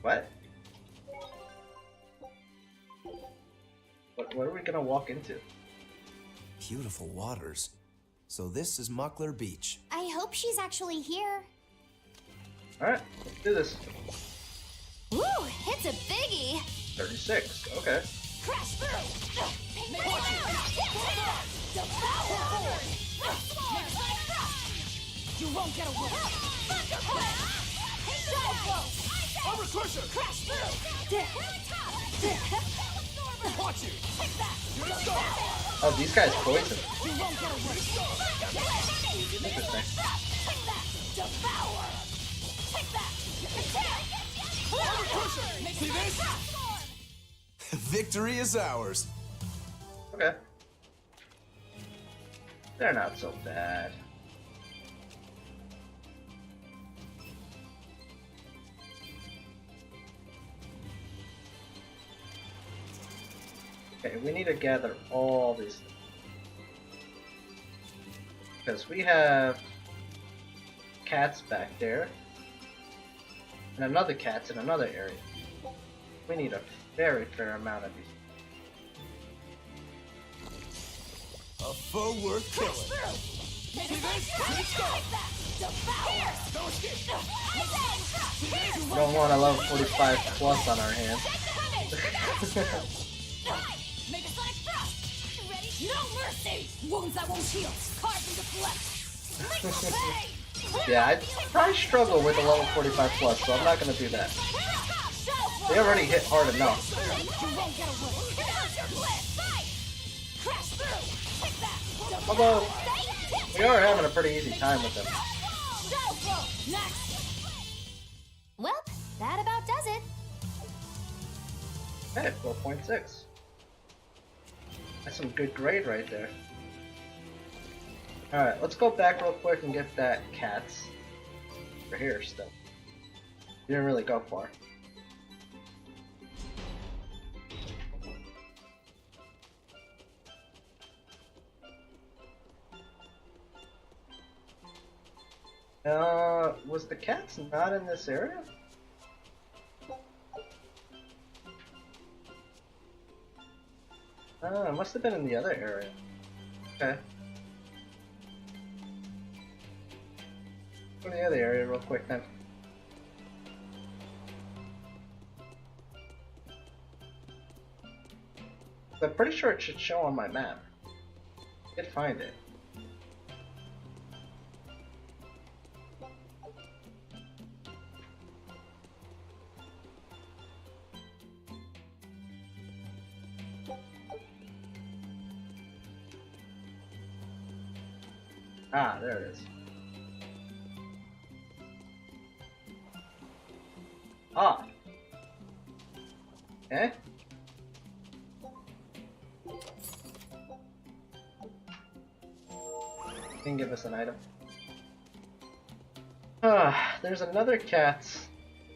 What? What are we gonna walk into? Beautiful waters. So this is Muckler Beach. I hope she's actually here. Alright, let's do this. Woo, it's a biggie. 36, okay. Crash through. You won't get away. Armor crusher! Crash through. Watch it! Take that. Oh, these guys poison. You won't get away. Interesting. Take that. Devour. Take that. Armor crusher! See this? Victory is ours. Okay. They're not so bad. Okay, we need to gather all these things. Because we have cats back there. And another cat's in another area. We need a very fair amount of these. A foe worth killing. See this? Let's go! We don't want a level 45 plus on our hands. Make a sonic thrust. Ready? No mercy. Wounds that won't heal. Carved into flesh. Yeah, I'd probably struggle with a level 45 plus, so I'm not gonna do that. They already hit hard enough. Although, we are having a pretty easy time with them. Well, that about does it. Okay, 4.6. That's some good grade right there. Alright, let's go back real quick and get that cats. We're here still. We didn't really go far. Was the cats not in this area? It must have been in the other area. Okay. Go to the other area real quick then. I'm pretty sure it should show on my map. I did find it. Ah, there it is. Ah. Okay. Can give us an item. Ah, there's another cat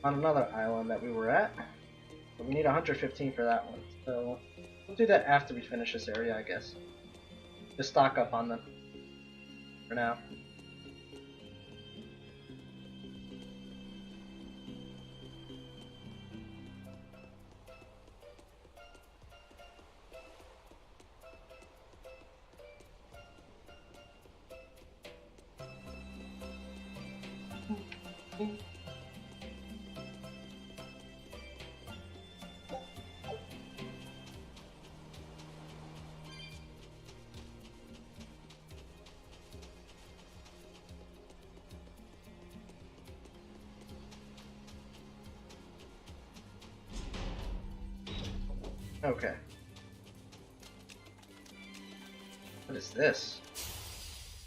on another island that we were at. But we need 115 for that one. So we'll do that after we finish this area, I guess. Just stock up on them. For now. Okay. What is this?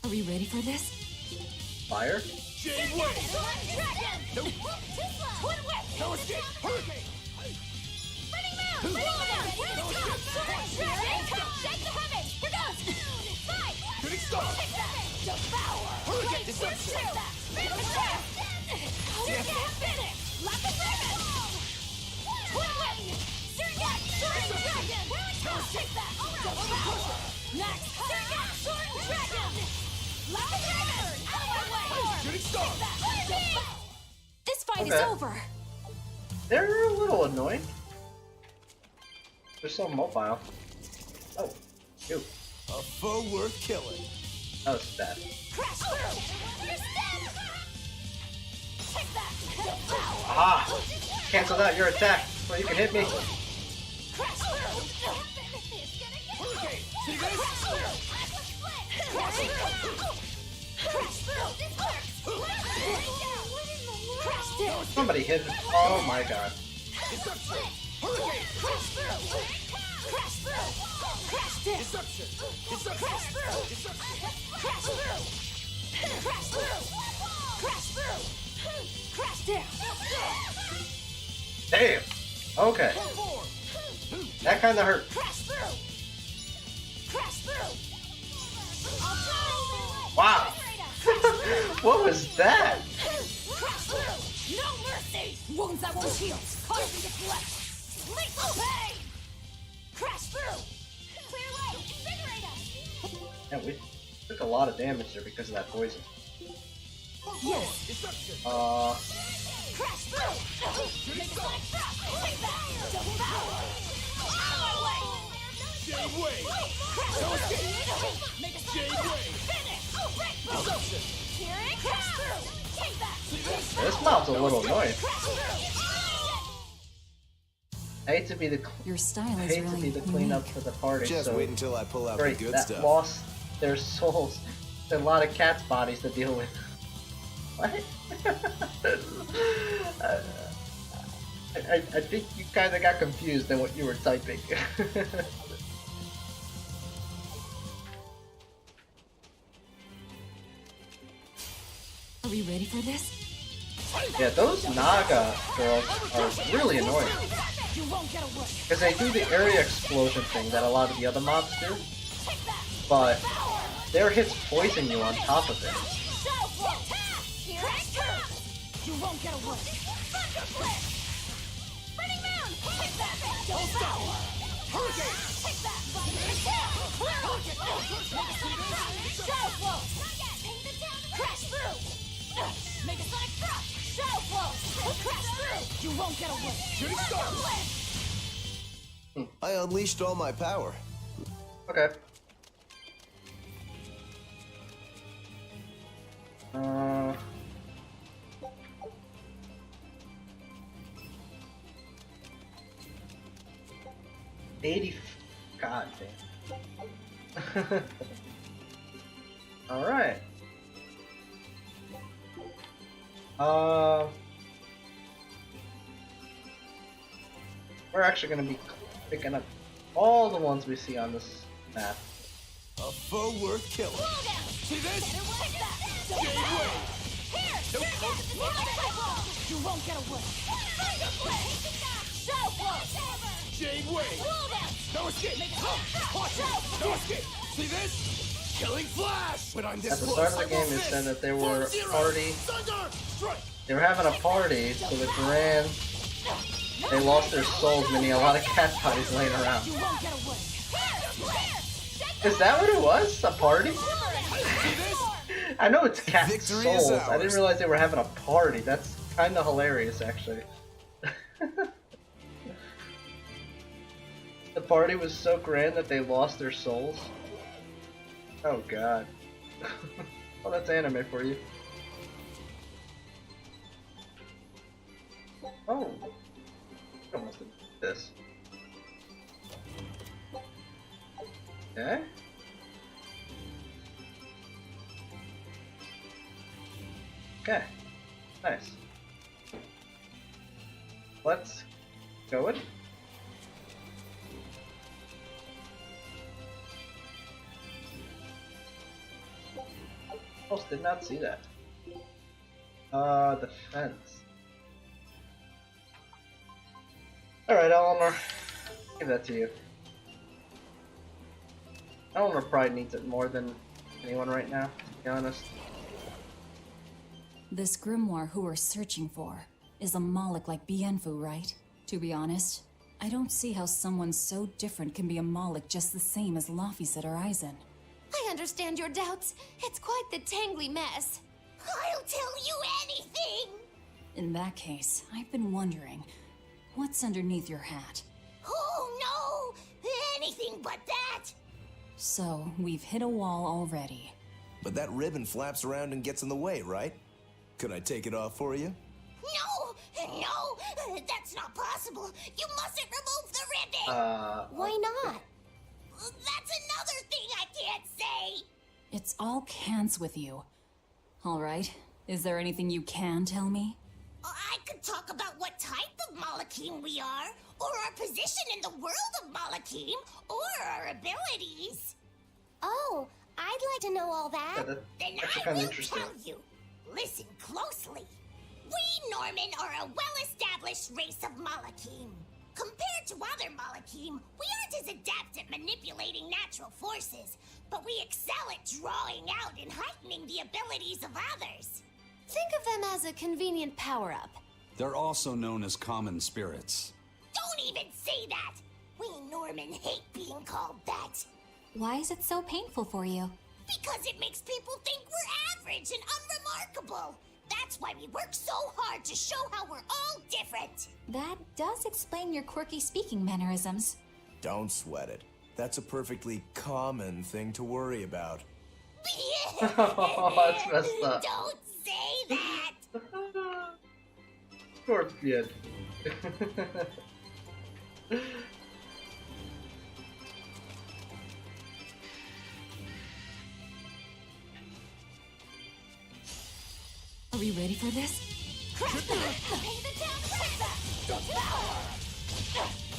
Are we ready for this? Fire? Jade Way! Nope! No escape! Hurricane! Running mound! Shake the heavens! Here goes! Fight! Shooting star! Devour! Hurricane deception! Finish! Lock the dragon! Twin whip! Soaring dragon! Take that! Devour! Next! Soaring dragon! Lock the dragon! Out of my way! Shooting star! This fight is Okay. over. They're a little annoying. They're so mobile. Oh, shoot. A foe worth killing. That was bad. Crash through. You're dead. Take that. Aha! Cancel out your attack so you can hit me. Crash through. Hurricane! See this? Crash through. Crash through. This works. Crash down. Somebody hit me. Oh my god. Deception! Hurricane! Crash through. Crash through. Crash down. Deception! Deception! Crash through. Deception! Crash through. Crash through. Crash through. Crash down. Damn. Okay. Forward! That kind of hurt. Crash through. Crash through. I'll try. Wow. What was that? Crash through. No mercy. Wounds that won't heal. Causing deflect. Lethal pain. Crash through. Clear way. Invigorate us. Yeah, we took a lot of damage there because of that poison. Yes. Deception! Crash through. Make a sonic drop. Take that. Double power. Power way. Jade Wave! Crash No through. escape! Make a Jade sonic drop. Wave! Finish. Breakthrough. Deception! Hearing. Crash through. Take that. See this? This mob's a little annoying. Crash through. I hate to be the Your style I is hate to really be the cleanup unique. for the party. Just so wait until I pull out great, the good that stuff. lost their souls. There's a lot of cats' bodies to deal with. What? I think you kind of got confused in what you were typing. Are we ready for this? Yeah, those Naga girls are really annoying. You won't get away. Because they do the area explosion thing that a lot of the other mobs do. But their hits poison you on top of it. You won't get away. Thunder flip. Burning moon. Take that. Don't stop. Hurricane! Take that. Shadow flow. Crash through. Make a sonic drop. Shadow flow. Crash through. You won't get away. Shooting Thunder star! flip. I unleashed all my power. Okay. $80. God damn. All right. We're actually gonna be picking up all the ones we see on this map. A foe worth killing. See this? Take that. Jade Wave! Here. You won't get away. Thunder flip. Shadow flow. Jade Wave! Roll down. No escape! Watch it! No escape! See this? Killing Flash! When I'm this At the close, start of the I game, will it said miss. that there were a 4-0. party. Thunder! Strike! They were having a party, so the Grand. They lost their souls, meaning a lot of cat bodies laying around. You won't get away. Is that what it was? A party? See this? I know it's cat Victory is souls. I didn't ours. realize they were having a party. That's kind of hilarious, actually. The party was so grand that they lost their souls. Oh god. Well, that's anime for you. Oh. I almost did this. Okay. Okay. Nice. Let's go in. Almost did not see that. Defense. Alright, Eleanor. Give that to you. Eleanor probably needs it more than anyone right now, to be honest. This grimoire who we're searching for is a Moloch like Bienfu, right? To be honest, I don't see how someone so different can be a Moloch just the same as Laphicet or Aizen. I understand your doubts. It's quite the tangly mess. I'll tell you anything! In that case, I've been wondering, what's underneath your hat? Oh no! Anything but that! So, we've hit a wall already. But that ribbon flaps around and gets in the way, right? Could I take it off for you? No, that's not possible. You mustn't remove the ribbon. Why not? That's another thing I can't say. It's all cans with you. Alright, is there anything you can tell me? I could talk about what type of Malakim we are, or our position in the world of Malakim, or our abilities. Oh, I'd like to know all that. Yeah, Then that's I kinda will interesting. tell you. Listen closely. We Norman are a well-established race of Malakim. Compared to other Malakim, we aren't as adept at manipulating natural forces, but we excel at drawing out and heightening the abilities of others. Think of them as a convenient power-up. They're also known as common spirits. Don't even say that! We Norman hate being called that. Why is it so painful for you? Because it makes people think we're average and unremarkable. That's why we work so hard to show how we're all different. That does explain your quirky speaking mannerisms. Don't sweat it. That's a perfectly common thing to worry about. Oh, that's messed up. Don't say that! Scorpion. Are we ready for this?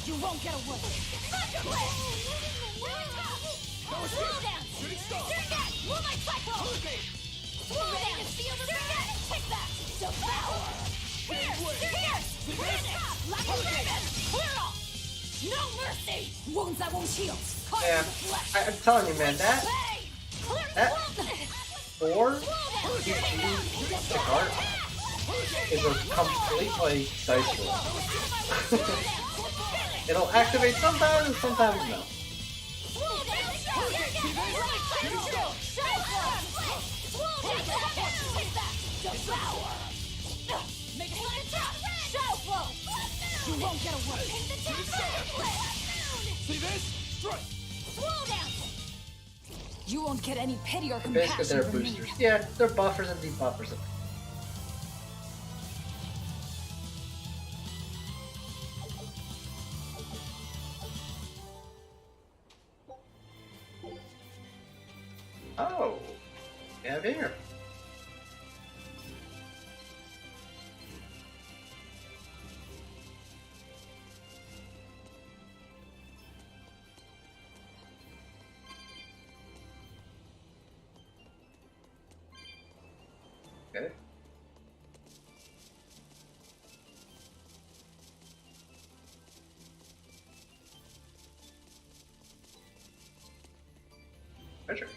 You won't get away! Slow down! Surget! Moonlight Cycle! Slow down! Feel the Surget! Take that! Devour! Pierce! Lucky Ribbon! Clear off! No mercy! Wounds that won't heal! Yeah, I'm telling you, man, that 4 PG art is a complete like dice roll. It'll activate sometimes and sometimes no. You won't get away! See this? Strike! You won't get any pity or Basically, compassion they're from me. boosters. Yeah, they're buffers and debuffers. Oh, we have here. Okay. Treasure.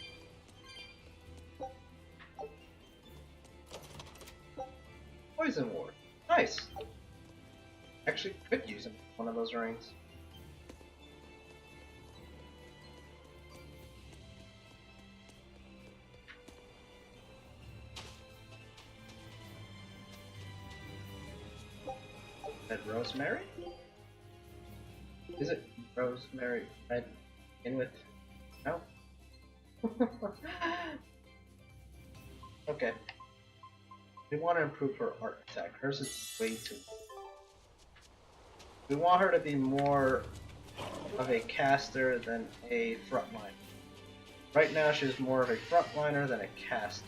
Poison ward. Nice. Actually, could use one of those rings. Red rosemary? Is it rosemary red in with? No? Okay. We want to improve her art attack. Hers is way too. We want her to be more of a caster than a frontliner. Right now she's more of a frontliner than a caster.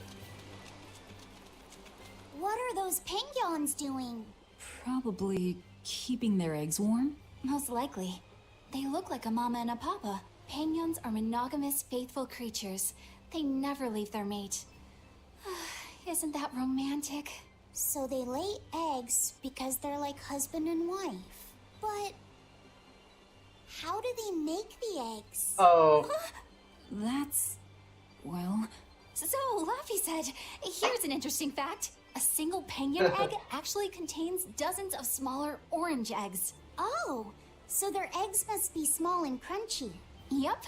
What are those penguins doing? Probably keeping their eggs warm? Most likely. They look like a mama and a papa. Penguins are monogamous, faithful creatures. They never leave their mate. Isn't that romantic? So they lay eggs because they're like husband and wife. But how do they make the eggs? Oh, That's... well... So, Laffy said, here's an interesting fact. A single penguin egg actually contains dozens of smaller orange eggs. Oh, so their eggs must be small and crunchy. Yep.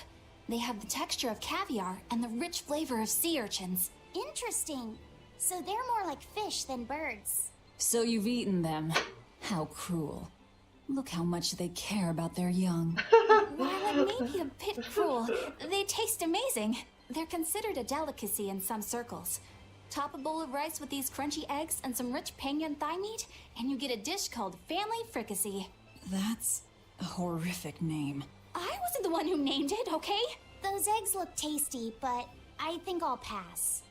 They have the texture of caviar and the rich flavor of sea urchins. Interesting. So they're more like fish than birds. So you've eaten them. How cruel. Look how much they care about their young. While it may be a bit cruel, they taste amazing. They're considered a delicacy in some circles. Top a bowl of rice with these crunchy eggs and some rich Penguin thigh meat, and you get a dish called Family Fricassee. That's a horrific name. I wasn't the one who named it, okay? Those eggs look tasty, but I think I'll pass.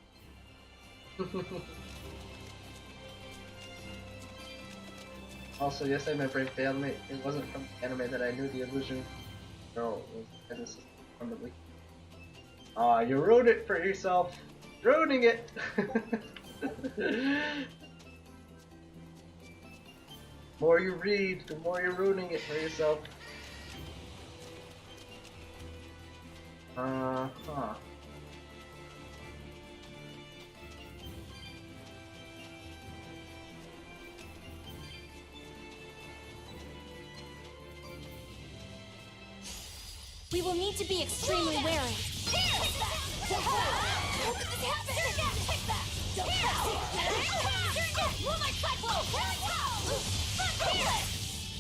Also, yesterday my brain failed me. It wasn't from the anime that I knew the illusion girl was. And this is from the week. Aw, you ruined it for yourself. Ruining it! More you read, the more you're ruining it for yourself. Huh. We will need to be extremely wary.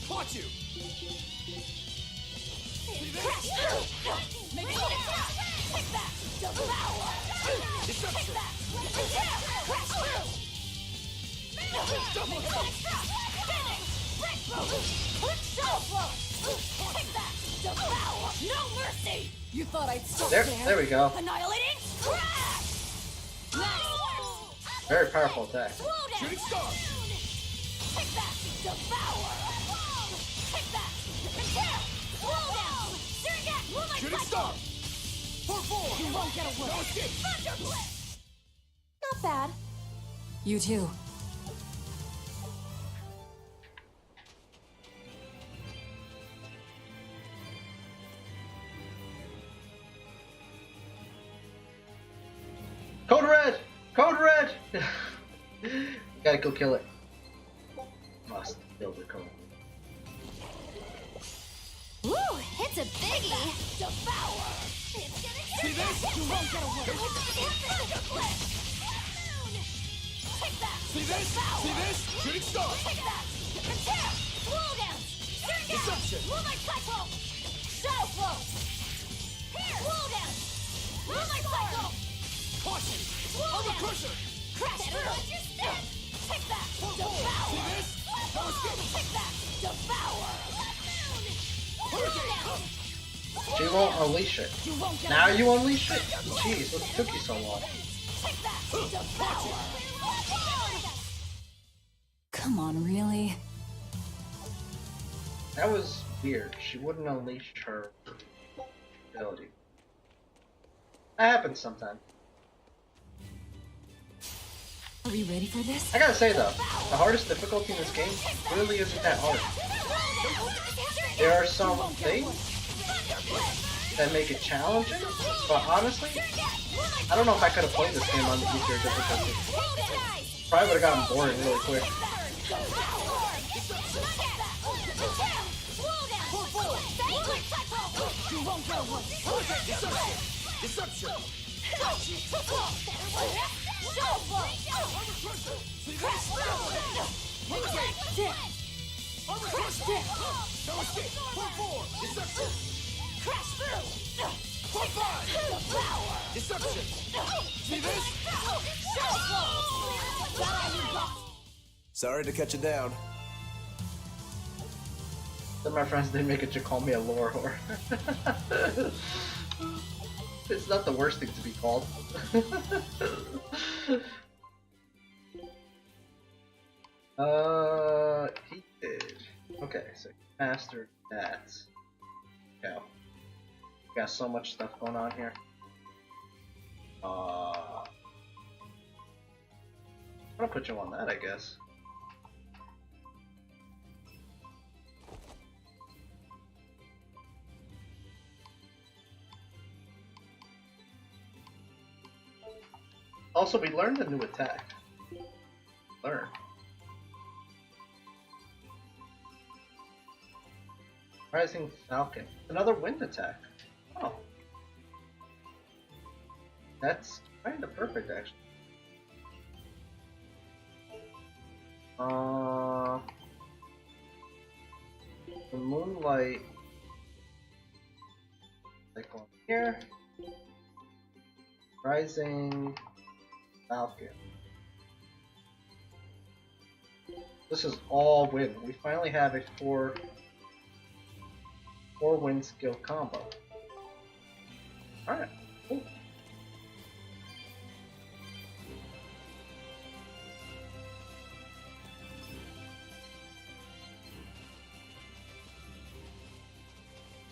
Caught you! No mercy! You thought I'd stop There we go. Annihilating crash! Very powerful attack. Shooting star! Take that! Devour! Take that! Slow down! Shooting star! 4-4! You won't get away! No escape! Thunder Blitz! Not bad. You too. Code Red! Code Red! You gotta go kill it. Must kill the code. Ooh, it's a biggie. Devour! It's gonna get See this? You won't get away! Thunder Blitz! Take that! See this? See this? Shooting star! Take that! Attack! Slow down! Turn down! Deception! Moonlight Cycle! Shadow Flow! Here! Slow down! Moonlight Cycle! Caution! Slow Over down! crusher! Crash through! Take that! Devour! See this? No escape! Take that! Devour! Hurricane! She won't unleash it. You won't get Now away. you unleash it? Jeez, what took you so long? Take that! Devour! Come on, really? That was weird. She wouldn't unleash her ability. That happens sometimes. Are we ready for this? I gotta say though, the hardest difficulty in this game really isn't that hard. There are some things that make it challenging, but honestly, I don't know if I could have played this game on the easier difficulty. Probably would have gotten bored really quick. You won't get away. Deception! Armor crusher! No escape! 4-4! Deception! Crash through! 4-5! Deception! See this? Sorry to cut you down. Then my friends didn't make it to call me a lore whore. It's not the worst thing to be called. He did. Okay, so he mastered that. Yeah. Got so much stuff going on here. I'm gonna put you on that, I guess. Also, we learned a new attack. Learn. Rising Falcon. Another wind attack. Oh. That's kind of perfect, actually. The moonlight. Like one here. Rising Falcon. This is all wind. We finally have a four wind skill combo. Alright, cool.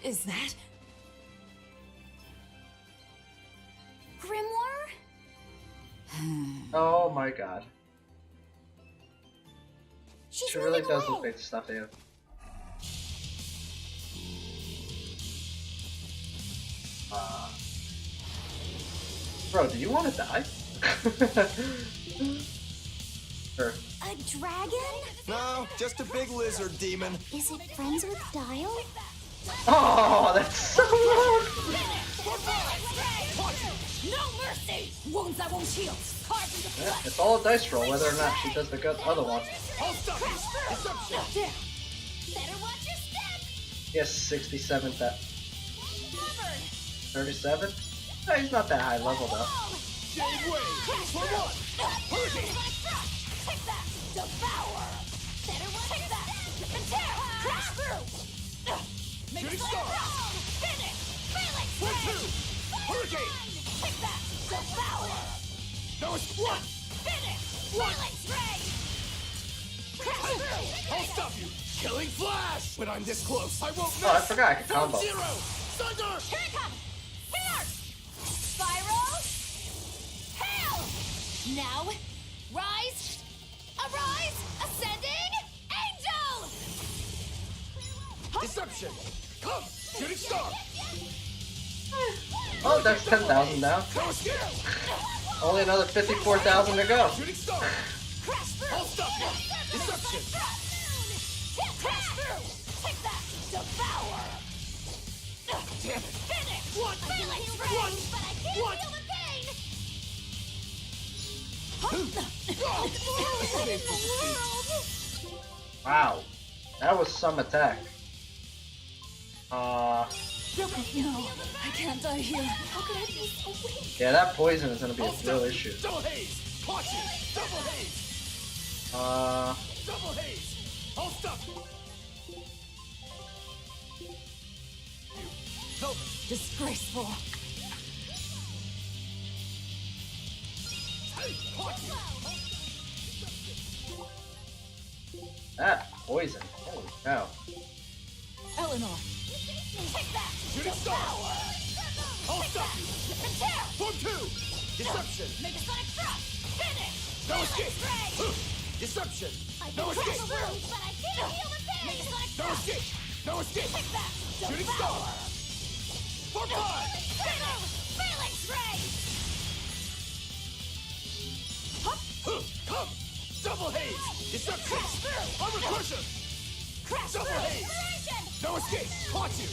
Is that Grimoire? Oh my god. She's She really moving does away. look like the stuff they have. Bro, do you want to die? Sure. A dragon? No, just a big lizard demon. Is it friends with Dial? Oh, that's so long! No mercy! Wounds that won't heal. Carved into Yeah, flesh. it's all a dice roll whether or not she does the good other one. Hold up! Deception! Better watch your step. Yes, 67 that Covered. 37? No, he's not that high level though. Jade Wave! For one! Hurricane! Take that. Devour. Better watch your step. And tear. Crash through. Make Shooting it star. Finish. Phalanx For ray. two! Hurricane! Take that. Devour. That was one! Finish. Phalanx ray. Crash through. I'll stop you! Killing Flash! When I'm this close, I won't miss! Oh, I forgot I could Zone combo. Zero! Thunder! Here it comes! Here! Spiral! Hail! Now, rise! Arise! Ascending! Angel! Deception! Come! Shooting Star! Oh, that's 10,000 now. No escape! Only another 54,000 to go. Shooting Star! Crash through! I'll stop you! Deception! Crash through! Take that! Devour! Damn it! Finish! What? Phalanx ray! What? But I can't What? feel the pain! Wow. That was some attack. No, I can't die here. How could I be so weak? Yeah, that poison is gonna be a I'll stop real you. issue. Double haze! Caught you! Double haze! Double haze! I'll stop you! Help! Disgraceful. Hey! Caught you! that poison. Holy cow. Eleanor. Take that! Shooting Star! I'll stop you! Tear! Form 2! Deception! Make a sonic thrust! Finish! No escape! Ray! Deception! I No can crash escape! through, but I can't feel the pain! Make a sonic No thrust! escape! No escape! Take that! Shooting Devour! Star! Form 5! Finish! Phalanx ray! Come! Double haze! Deception! Crash through! Armor crusher! Crash Double through! haze! Inspiration! No escape! Caught you!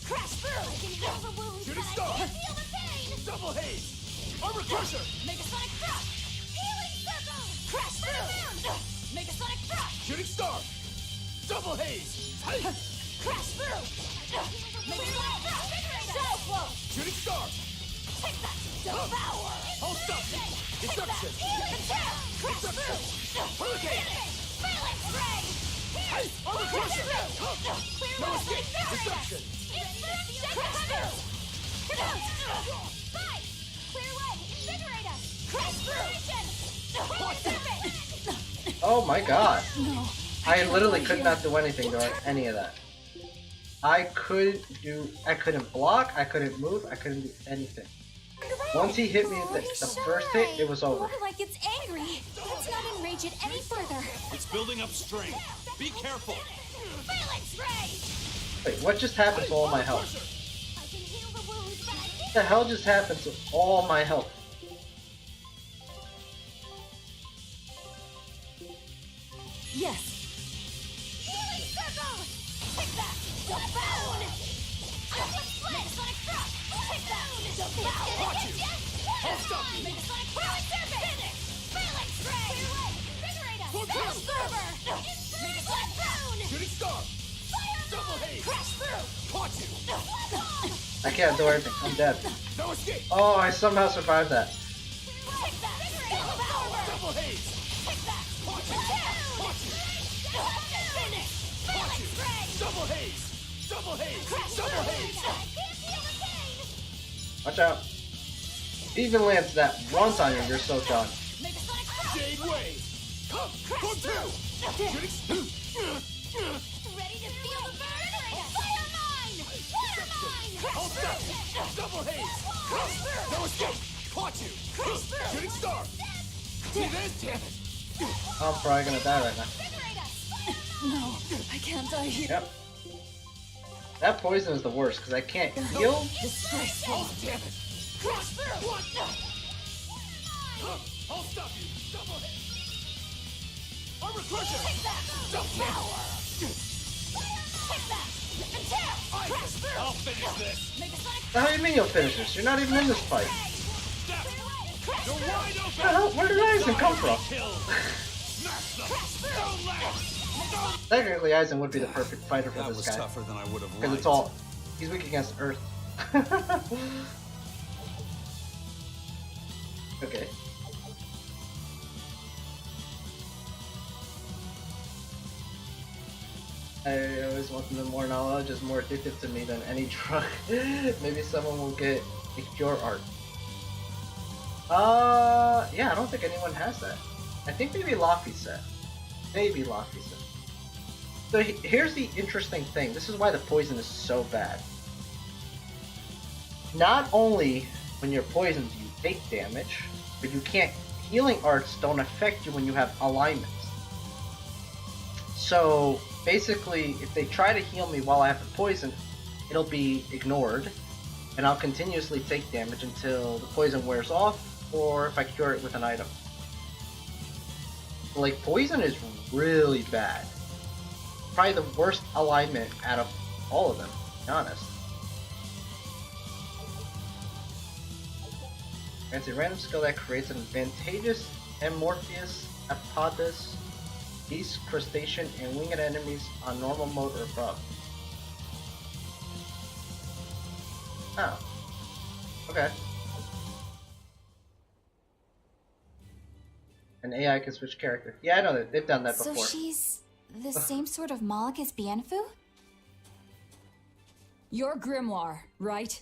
Crash through! I can heal the wounds, Shooting but star! I can't feel the pain! Double haze! Armor crusher! Make a sonic thrust! Healing circle! Crash through! Make a sonic thrust! Shooting star! Double haze! Hey! Crash through! Make a sonic thrust! Shadow flow! Shooting star! Take that! Devour! I'll stop you! Deception! Tear! Crash through! Hurricane! Phalanx ray! Hey! Armor crusher! No escape! Deception! Crash through! Fight! Clear way! Invigorate us! Crash through! Oh my god. No. I literally could not do anything during any of that. I couldn't block, I couldn't move, I couldn't do anything. Once he hit me with the first hit, it was over. More like it's angry. Let's not enrage it any further. It's building up strength. Be careful. Phalanx ray! Wait, what just happened to all my health? I can heal the wounds, but I What can't. the hell just happened to all my health? Yes. Healing circle! Take that! Devour! Aqua split! Sonic thrust! Take that! Devour! Caught you! I'll stop you! Make a sonic thrust! Serpent! Finish! Phalanx ray! Clear way! Invigorate us! Shooting star! Double haze! Caught you! I can't do anything. I'm dead. No escape! Oh, I somehow survived that. Double haze! Caught you! Caught you! Caught you! Double haze! Double haze! Double haze! Watch out. Even lands that once on you, you're so done. Jade wave! Come! Come through! Shooting... Ready to feel the burn? Fire mine! Water mine! Hold up! Double haze! No escape! Caught you! Shooting star! See this? Damn it! I'm probably gonna die right now. No, I can't die here. Yep. That poison is the worst because I can't heal. Disgraceful. Oh, damn it! What? I'll stop you! Double haze! Armor crusher! Power! I'll finish this! How do you mean you'll finish this? You're not even in this fight. You're wide open! Where the hell- where did Aizen come from? Kill! Smash them! Don't let! Technically, Aizen would be the perfect fighter for That this was guy. tougher than I would have Because liked. it's all... He's weak against Earth. Okay. I always want to know more knowledge is more addictive to me than any drug. Maybe someone will get a cure art. Yeah, I don't think anyone has that. I think maybe Laffy said. Maybe Laffy said. So here's the interesting thing. This is why the poison is so bad. Not only when you're poisoned do you take damage, but you can't. Healing arts don't affect you when you have alignments. So basically, if they try to heal me while I have the poison, it'll be ignored, and I'll continuously take damage until the poison wears off, or if I cure it with an item. Like, poison is really bad. Probably the worst alignment out of all of them, to be honest. Grants a random skill that creates an advantageous Amorpheus, Apodus, beast, crustacean, and winged enemies on normal mode or above. Oh. Okay. An AI can switch character. Yeah, I know that. They've done that So before. she's the same sort of Moloch as Bienfu? You're Grimoire, right?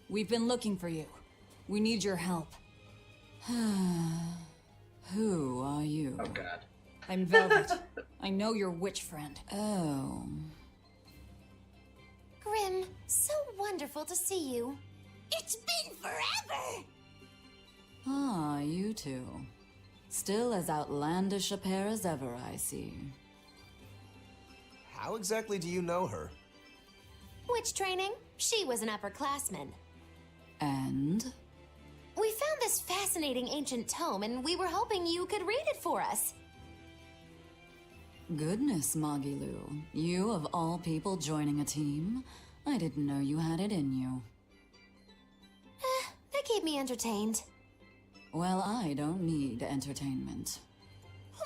We've been looking for you. We need your help. Who are you? Oh god. I'm Velvet. I know your witch friend. Oh. Grim, so wonderful to see you. It's been forever! Ah, you two. Still as outlandish a pair as ever, I see. How exactly do you know her? Witch training? She was an upperclassman. And? We found this fascinating ancient tome, and we were hoping you could read it for us. Goodness, Magilu. You of all people joining a team? I didn't know you had it in you. That keep me entertained. Well, I don't need entertainment.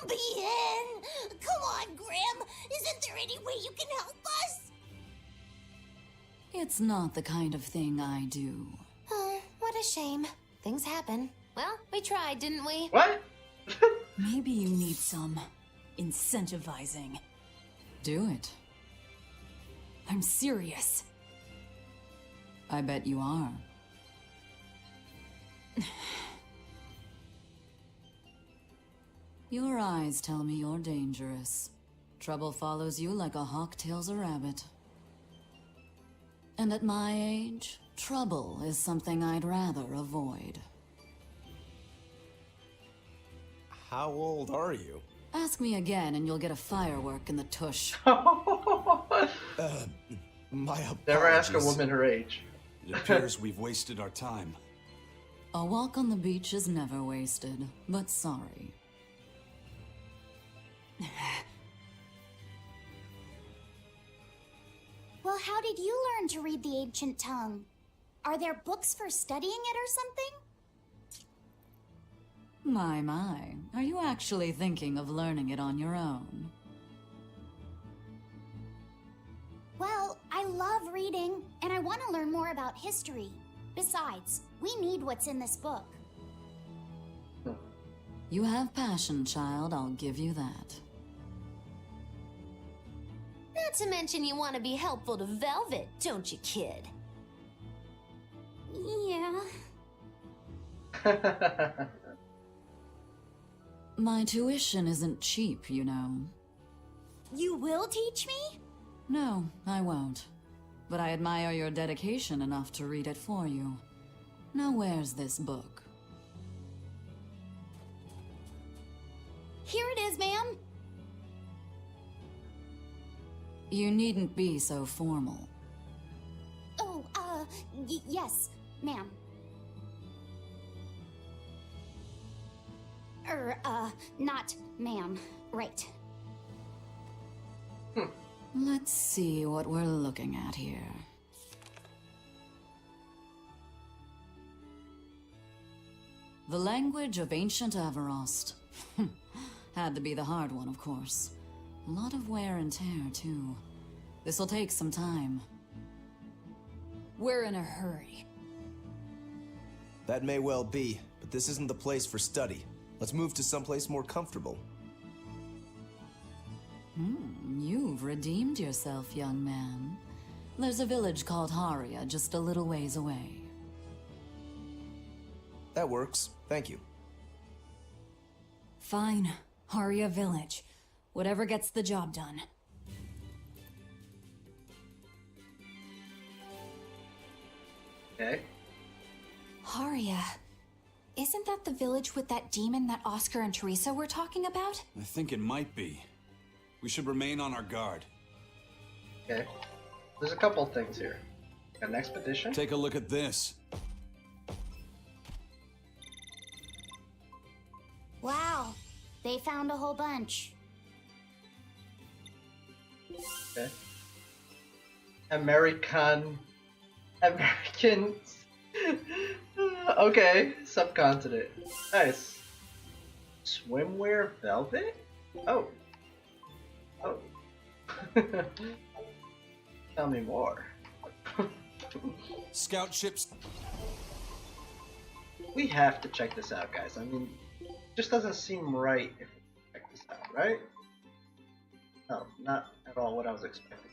Bien! Come on, Grim! Isn't there any way you can help us? It's not the kind of thing I do. Oh, what a shame. Things happen. Well, we tried, didn't we? What? Maybe you need some incentivizing. Do it. I'm serious. I bet you are. Your eyes tell me you're dangerous. Trouble follows you like a hawk tails a rabbit. And at my age, trouble is something I'd rather avoid. How old are you? Ask me again and you'll get a firework in the tush. My apologies. Never ask a woman her age. It appears we've wasted our time. A walk on the beach is never wasted, but sorry. Well, how did you learn to read the ancient tongue? Are there books for studying it or something? My. Are you actually thinking of learning it on your own? Well, I love reading, and I want to learn more about history. Besides, we need what's in this book. You have passion, child, I'll give you that. Not to mention you want to be helpful to Velvet, don't you, kid? Yeah. My tuition isn't cheap, you know. You will teach me? No, I won't. But I admire your dedication enough to read it for you. Now where's this book? Here it is, ma'am. You needn't be so formal. Oh, yes, ma'am. Not ma'am. Right. Let's see what we're looking at here. The language of ancient Everost. Had to be the hard one, of course. A lot of wear and tear, too. This'll take some time. We're in a hurry. That may well be, but this isn't the place for study. Let's move to someplace more comfortable. You've redeemed yourself, young man. There's a village called Haria just a little ways away. That works. Thank you. Fine. Haria Village. Whatever gets the job done. Okay. Haria. Isn't that the village with that demon that Oscar and Teresa were talking about? I think it might be. We should remain on our guard. Okay. There's a couple things here. Got an expedition. Take a look at this. Wow. They found a whole bunch. Okay. Americans. Okay, subcontinent. Nice. Swimwear velvet? Oh. Oh. Tell me more. Scout ships. We have to check this out, guys. I mean, it just doesn't seem right if we check this out, right? No, not at all what I was expecting.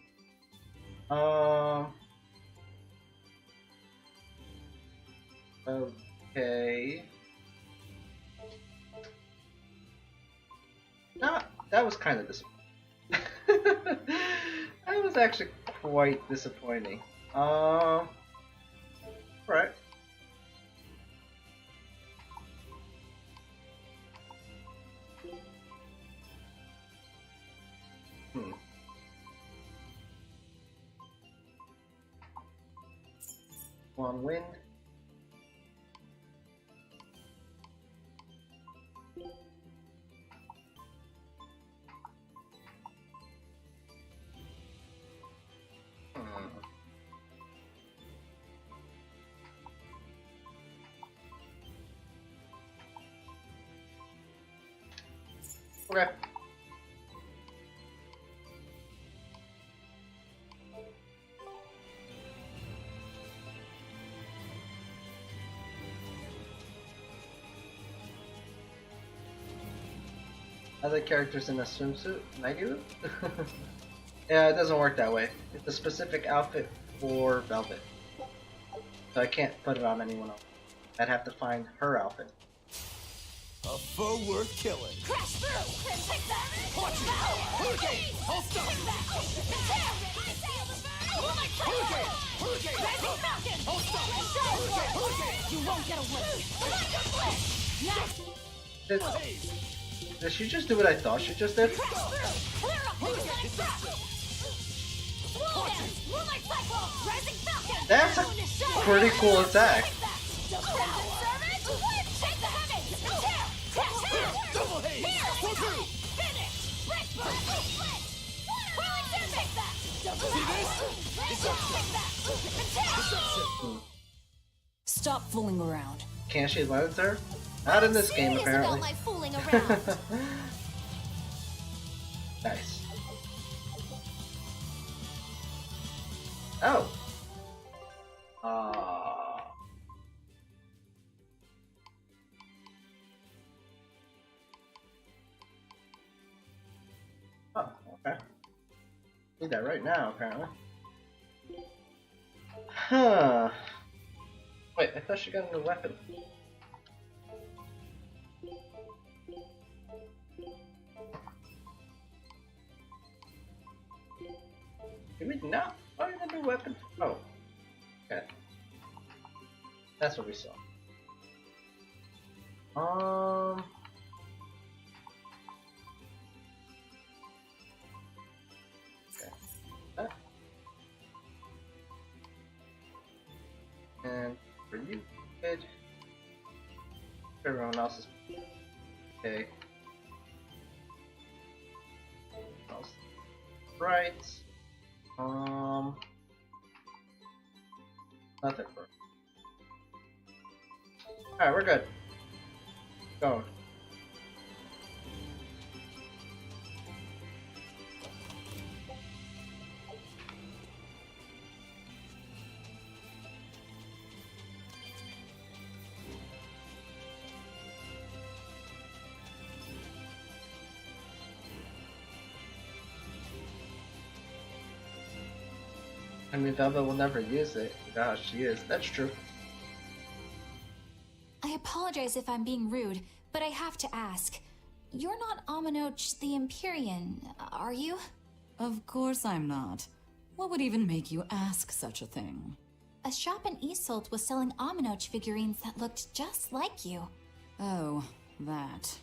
Okay. No, that was kind of disappointing. That was actually quite disappointing. Right. On wind. Okay. Other characters in a swimsuit? Can I do it? Yeah, it doesn't work that way. It's a specific outfit for Velvet. So I can't put it on anyone else. I'd have to find her outfit. A foe worth killing. Crash through! Take that! Watch it! Hurricane! Hold stop! Hurricane! Hurricane! Rising Falcon! Hold stop! Hurricane! You won't get away! Did she just do what I thought she just did? Clear up! Moonlight Trap! Slow down! Moonlight Cycle! Rising Falcon! That's a pretty cool attack. Shake the heavens! Double haze! Go through! Finish! Break foot! Split! Whirling Tempest! See this? Stop fooling around. Can't she let it there? Not in this game, Serious apparently. about my fooling around. Nice. Oh. Oh, okay. Need that right now, apparently. Huh. Wait, I thought she got a new weapon. Did we not? Oh, you got a new weapon? Oh. Okay. That's what we saw. Okay. That. And for you, kid. Everyone else is okay. Else. Right. Nothing for. Alright, we're good. Going. I mean, Velva will never use it. Gosh, she is. That's true. I apologize if I'm being rude, but I have to ask. You're not Aminoch the Empyrean, are you? Of course I'm not. What would even make you ask such a thing? A shop in Isolt was selling Aminoch figurines that looked just like you. Oh, that.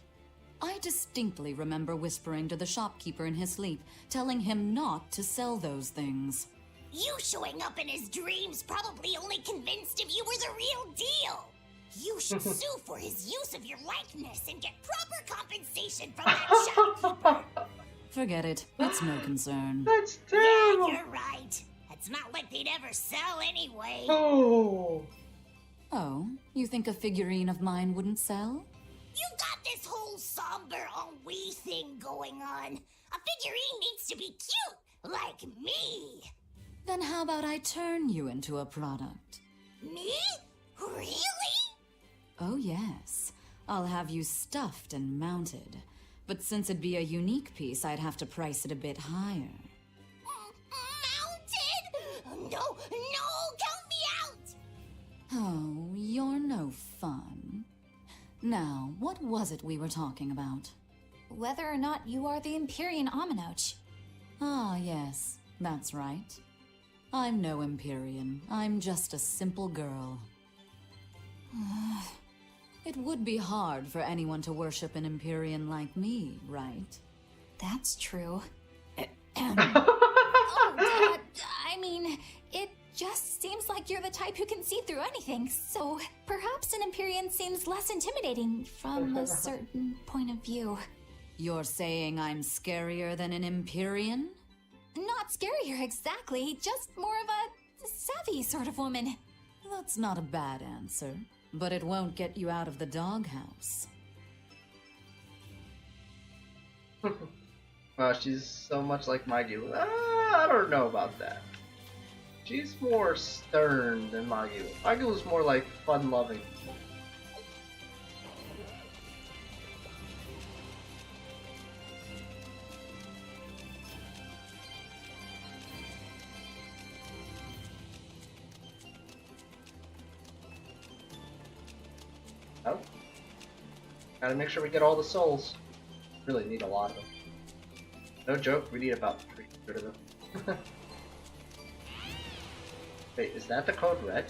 I distinctly remember whispering to the shopkeeper in his sleep, telling him not to sell those things. You showing up in his dreams probably only convinced him you were the real deal. You should sue for his use of your likeness and get proper compensation from that shopkeeper. Forget it. It's no concern. That's Yeah, terrible. you're right. It's not like they'd ever sell anyway. Oh. Oh, you think a figurine of mine wouldn't sell? You got this whole somber ennui thing going on. A figurine needs to be cute, like me. Then how about I turn you into a product? Me? Really? Oh yes. I'll have you stuffed and mounted. But since it'd be a unique piece, I'd have to price it a bit higher. Mounted? No, count me out! Oh, you're no fun. Now, what was it we were talking about? Whether or not you are the Empyrean Aminoch. Ah, yes, that's right. I'm no Empyrean. I'm just a simple girl. It would be hard for anyone to worship an Empyrean like me, right? That's true. Oh, I mean, it just seems like you're the type who can see through anything, so perhaps an Empyrean seems less intimidating from a certain point of view. You're saying I'm scarier than an Empyrean? Not scarier exactly, just more of a savvy sort of woman. That's not a bad answer, but it won't get you out of the doghouse. Wow, she's so much like Magilu. I don't know about that. She's more stern than Magilu. Magilu's more like fun-loving. Oh. Gotta make sure we get all the souls. Really need a lot of them. No joke, we need about 300 of them. Wait, is that the code red?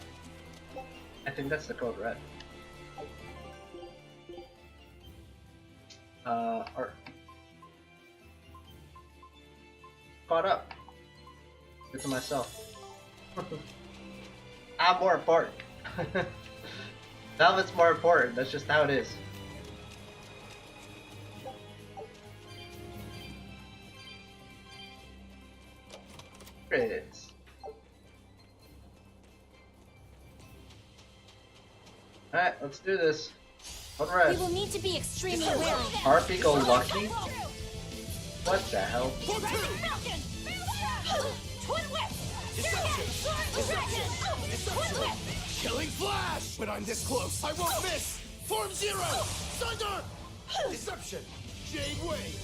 I think that's the code red. Art. Caught up. Good to myself. I'm more important. Velvet's more important, that's just how it is. Credits. Alright, let's do this. One We red. will need to be extremely wary. Harpy go lucky? What the hell? Killing flash! But I'm this close. I won't miss! Form zero! Thunder! Deception! Jade Wave!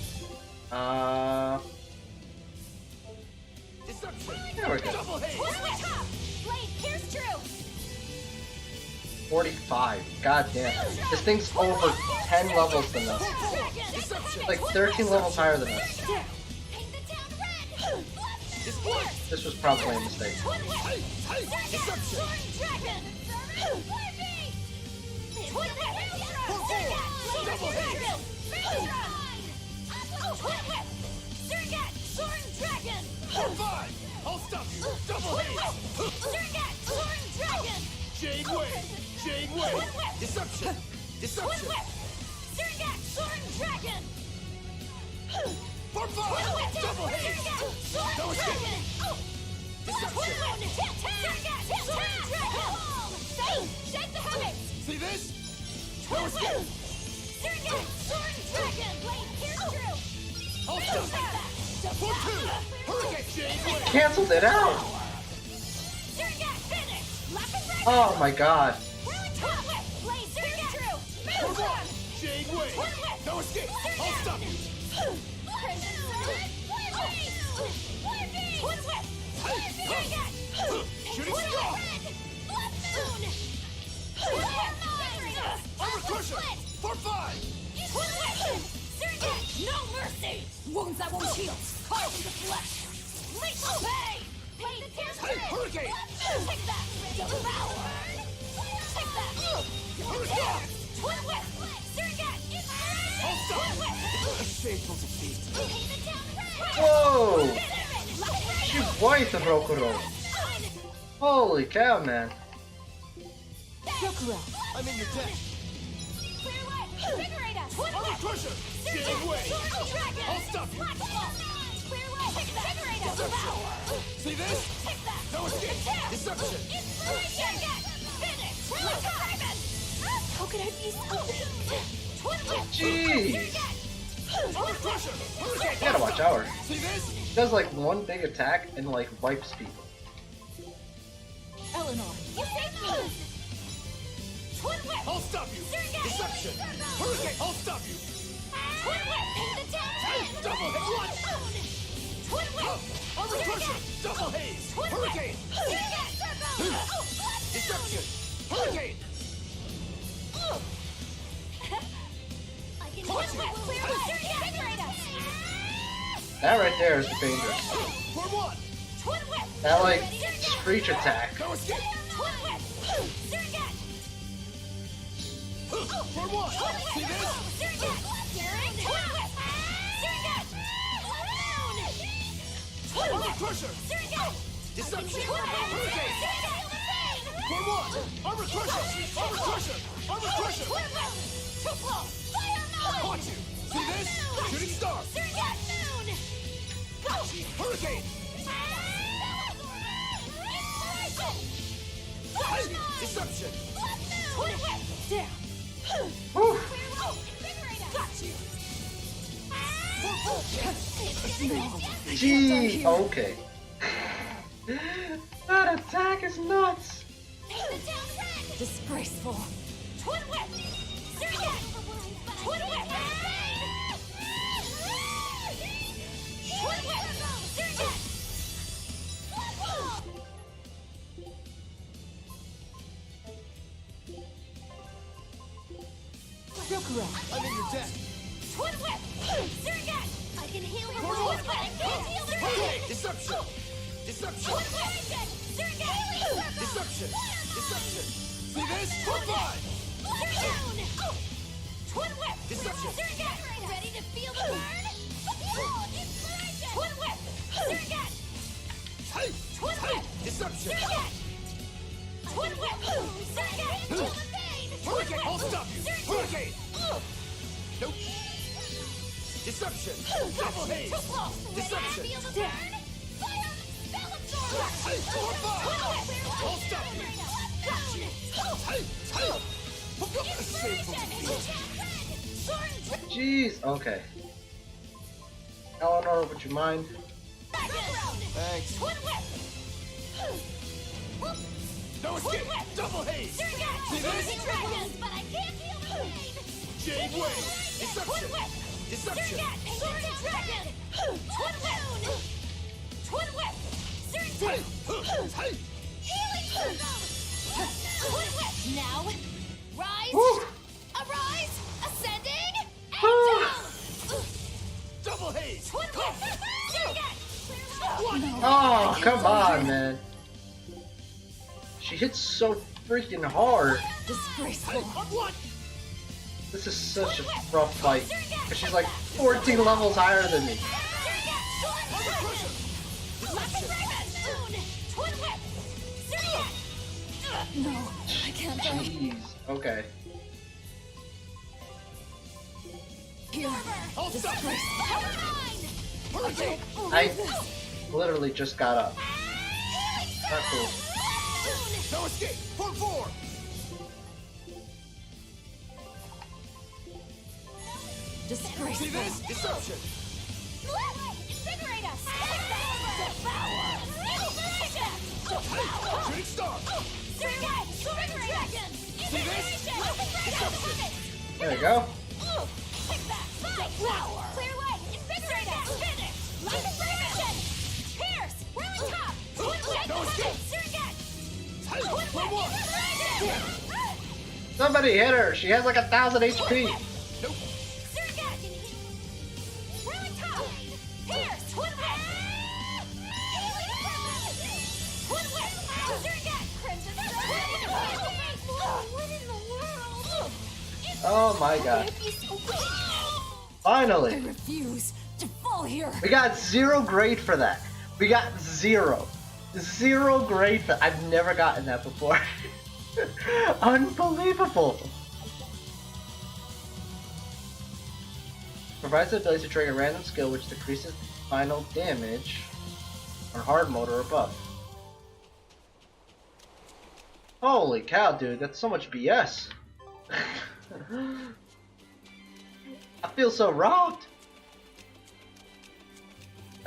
Deception! There we go. Double haze! Blade, here's true. 45. God damn. This thing's over 10 levels than us. Like 13 levels higher than us. This was probably a mistake. Deception! Double haze! Form five! I'll stop you! Double haze! Jade Wave! Jade Wave! Deception! Deception! Form five! Double haze! No escape! Deception! Shake the habits! See this? No escape! I'll stop you! For two! Hurricane Jade Wave! Cancelled it out! Oh my god. Jade Wave! No escape! I'll stop you! Shooting star! Armor Crusher! For five! No mercy! Wounds that won't heal! Carve the flesh! Lethal pay! Hey, Hurricane! Take that! Devour! Take that! Hurricane! Twin whip! Surrogate! I'll stop you! A shameful defeat. Whoa! She white Rokuro. Holy cow, man. I'm in your debt. Armor Crusher! Jade Wave! I'll stop you! See this? No escape! Deception! How could I be so Jeez. Armor Crusher! Hurricane! You gotta watch out. See this? She does like one big attack and like wipes people. Eleanor, you saved me! I'll stop you! Deception! Hurricane! I'll stop you! Double haze! What? Armor Crusher! Double haze! Hurricane! Deception! Hurricane! That right there is dangerous. For one! That like screech attack. No escape! For one! See this? Armor Crusher! Deception! Hurricane! For one! Armor Crusher! Armor Crusher! Armor Crusher! Caught you! See this? Shooting star! Hurricane! Deception! Whew. Gee, okay. That attack is nuts. Disgraceful. I'm in your debt. I can heal her For wounds, one! but I can't heal the Hurricane! Deception! Deception! Deception! Deception! See this? For five! Deception! Ready to feel the burn? Twin whip! Hey! Hey! Deception! Twin whip! Feel the pain! Hurricane! I'll stop you! Hurricane! Nope! Deception! Double haze! Deception! Feel the burn? Fire! Hey! For five! I'll stop you! Hey! Hey! Jeez. Okay. Eleanor, would you mind? Thanks. No escape! Double haze! See this? But I can't feel the pain! Jade Wave! Deception! Deception! Soaring Dragon! Twin Whip! Twin Whip! Healing Circle! Twin Whip! Now, rise! Woo. Arise! Ascending! And down! Double haze! Twin Whip! Oh, come on, man. She hits so freaking hard. Disgraceful. What? This is such a rough fight. 'Cause she's like 14 levels higher than me. No, I can't die. Jeez. Okay. Here. Hold stop! Okay. I literally just got up. Not cool. No escape! Form 4! See Disgraceful. this? Deception! Invigorate us! Shooting star! See this? Deception! There we go. Clear way! Invigorate us! Finish! Light the mission! Pierce! Whirling top! No escape! Form 1! Somebody hit her. She has like 1,000 HP. Nope! Whirling top! Pierce! Twin whip! Twin whip! Crimson! What in the world? Oh my god. I Finally. refuse to fall here. We got 0 grade for that. We got 0. 0 grade for I've never gotten that before. Unbelievable. Provides the ability to trigger a random skill which decreases final damage on hard mode or above. Holy cow, dude, that's so much BS. I feel so robbed.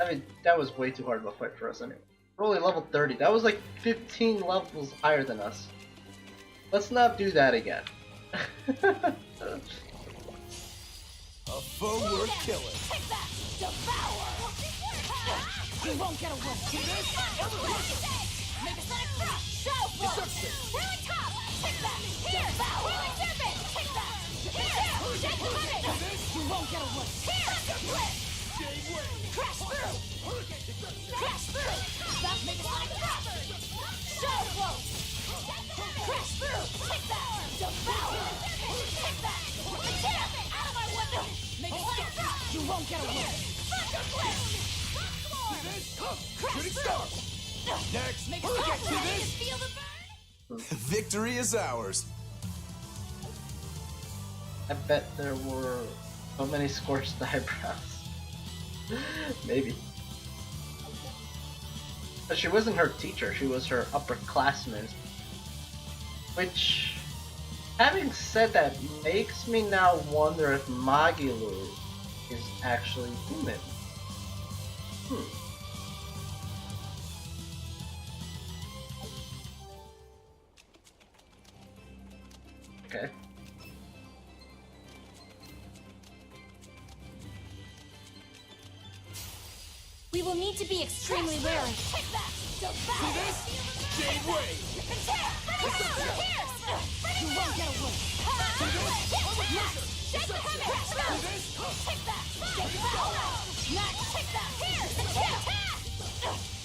I mean, that was way too hard of a fight for us anyway. We're only level 30. That was like 15 levels higher than us. Let's not do that again. A foe worth killing. You won't get away. See this? Make a sonic crush. Show force. Whirling top. Take that. Here. Whirling serpent. Take that. Here. Shake the button. You won't get away. Here. Crash through. Crash through. Stop. Make a sonic crush. Show force. Crash through. Take that. Devour. Take that. Out of my window. Make a sonic crush. You won't get away. Thunder blast. Shooting star! Next! Make a See sonic crush. this? Feel the burn. Victory is ours. I bet there were so many scorched eyebrows. Maybe. But she wasn't her teacher, she was her upperclassman. Which, having said that, makes me now wonder if Magilu is actually human. Okay. We will need to be extremely wary. See this? Jade Wave! You won't get away. Shake the hammer. See this? Take that. Next. Take that. Here.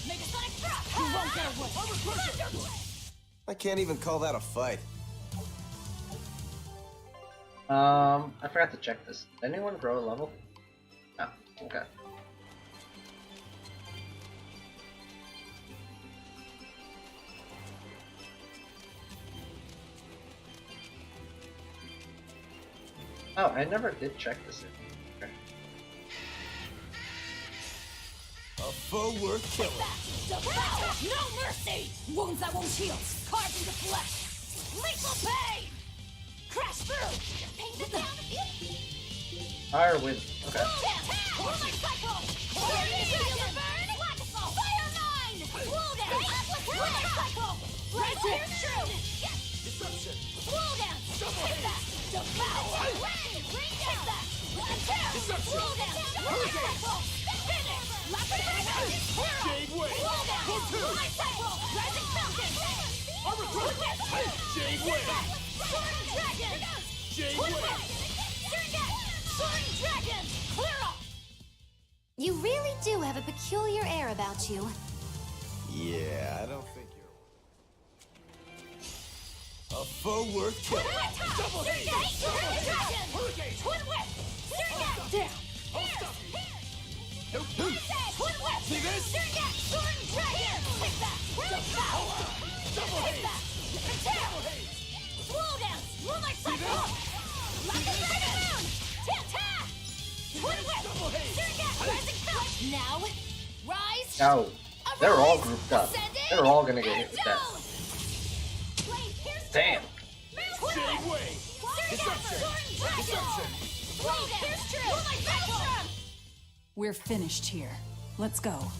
Make a sonic drop. You won't get away. I can't even call that a fight. I forgot to check this. Did anyone grow a level? No. Okay. Oh, I never did check this in. Okay. A foe worth killing. No mercy. Wounds that won't heal. Carved into flesh. Lethal pain. Paint it down. Fire with. Okay. You really do have a peculiar air about you. Yeah, I don't think you're a foe worth killing. See this? Now, rise. Oh, they're all grouped up. They're all gonna get hit with that. Damn. Jade Way! Deception! We're finished here. Let's go.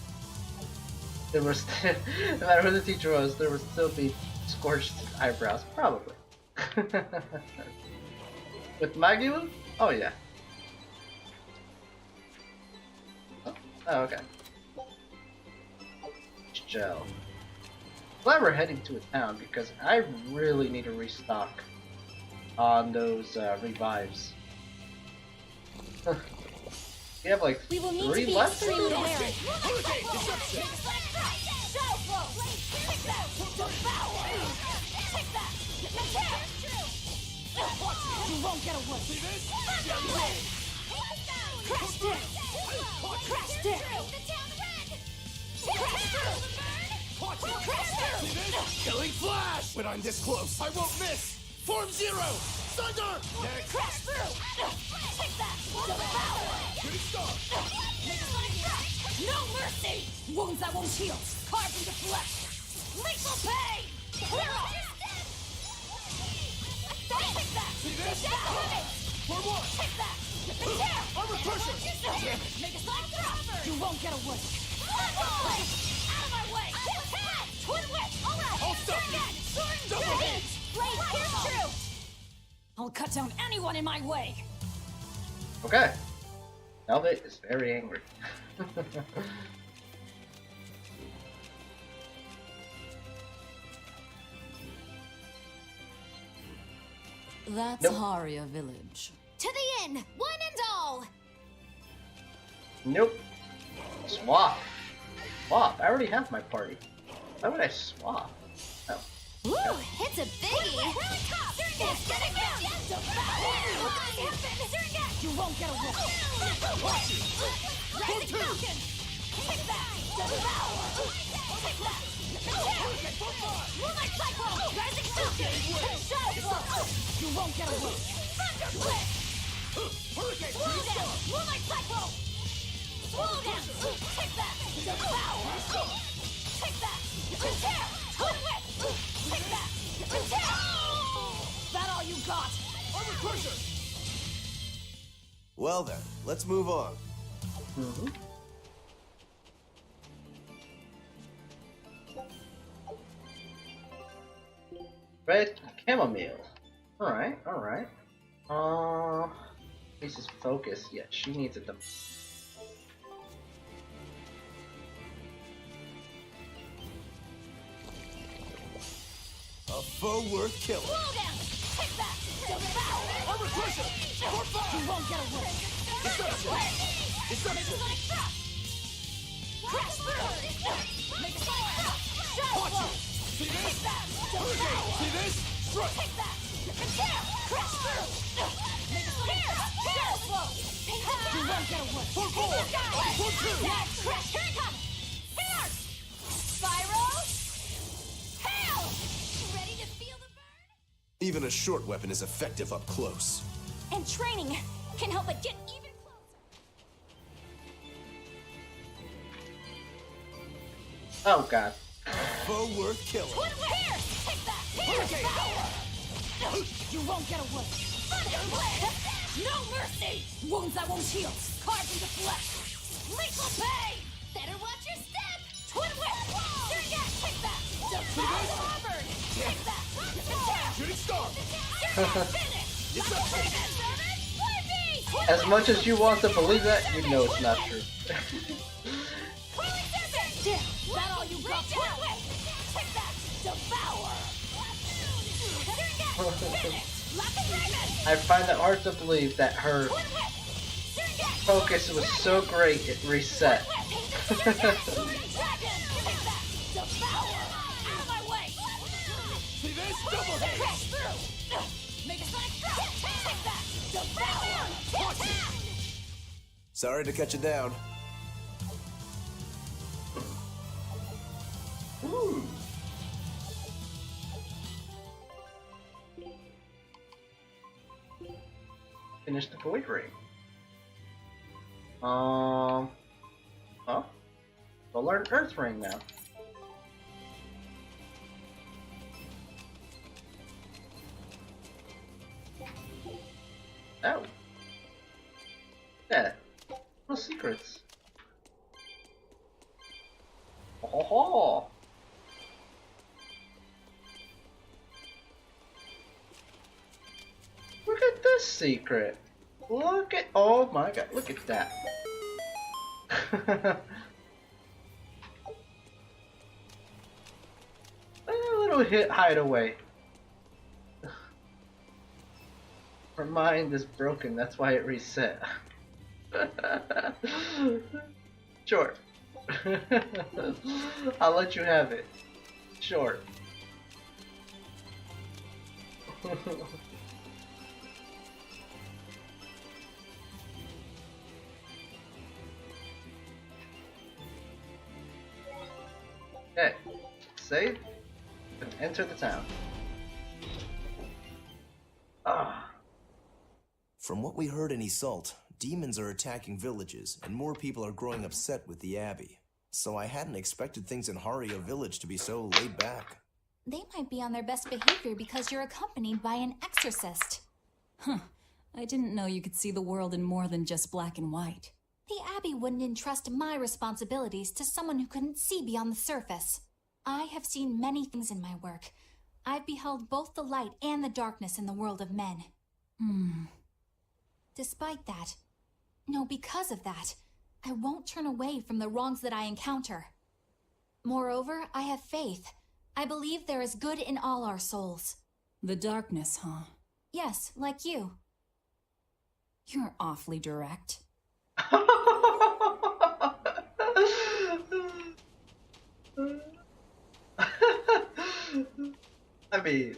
There was, no matter who the teacher was, there would still be scorched eyebrows, probably. With Maggie? Oh yeah. Oh, okay. Gel. Glad we're heading to a town because I really need to restock on those revives. We have like We will need to 3 be left. extremely wary. You won't get away. See this? Crash down. Crash down. See this? Killing Flash! When I'm this close, I won't miss! Form Zero! Thunder! Next! Crash through. Take that. Shooting Star! No mercy. Wounds that won't heal. Carved into flesh. Lethal pain. Clear off. Take that. See this? For one! Take that. Armor pressure! Damn it. Make a slide through. You won't get away. Out of my way. Twin whip. All right. I'll stop you. Double hit! Blade pierce true. I'll cut down anyone in my way. Okay. Velvet is very angry. That's Nope. Haria Village. To the inn, one and all. Nope. Swap. Swap. I already have my party. Why would I swap? Oh. Ooh, it's a biggie. You won't get away. Rising Falcon. Take that. Devour. Take that. Moonlight Cyclone. Rising Falcon. Shadow Blow. You won't get away. Thunder Blitz. Slow down. Moonlight Cyclone. Slow down. Take that. Devour. Take that. Tear. Twin Whip. Take that. Tear. That all you got? Armor pressure! Well then, let's move on. Mm-hmm. Red chamomile. Alright, alright. This is focus. Yeah, she needs it the A foe worth killing. Slow down. Take that. Devour. Armor pressure! For fire! You won't get away. Deception! Crash through. Make a slide. Shadow Blow. See Take this? that. Hurricane! See this? Strike! Take that. Crash through. Make a slide. Shadow Blow. You won't get away. For four! For two! Next. Crash. Here it comes. Here. Spyro. Hail. Ready to feel the burn? Even a short weapon is effective up close. And training can help it get even closer. Oh god. Foe worth killing. Twin Whip. Here. Take that. Here. Devour. You won't get away. No mercy! Wounds that won't heal, carved into flesh. Lethal pain! Better watch your step! Twin whip! Surrogate, take that! Devour Harvard! Take that! Attack! Shooting star! Surrogate, finish! As much as you want to believe that, you know it's not true. That all you got? Twin whip! Take that! Devour! I find it hard to believe that her focus was so great it reset. See this? Double hit! Sorry to cut you down. Ooh. Finish the void ring. Oh, we'll learn Earth ring now. Oh, yeah, no secrets. Oh, ho, ho. Look at this secret. Look at, oh my god, look at that. A little hit hideaway. Her mind is broken, that's why it reset. Sure. I'll let you have it. Sure. Okay, save and enter the town. Ah. From what we heard in Iseult, demons are attacking villages, and more people are growing upset with the Abbey. So I hadn't expected things in Haria Village to be so laid back. They might be on their best behavior because you're accompanied by an exorcist. Huh. I didn't know you could see the world in more than just black and white. The Abbey wouldn't entrust my responsibilities to someone who couldn't see beyond the surface. I have seen many things in my work. I've beheld both the light and the darkness in the world of men. Despite that, no, because of that, I won't turn away from the wrongs that I encounter. Moreover, I have faith. I believe there is good in all our souls. The darkness, huh? Yes, like you. You're awfully direct. I mean,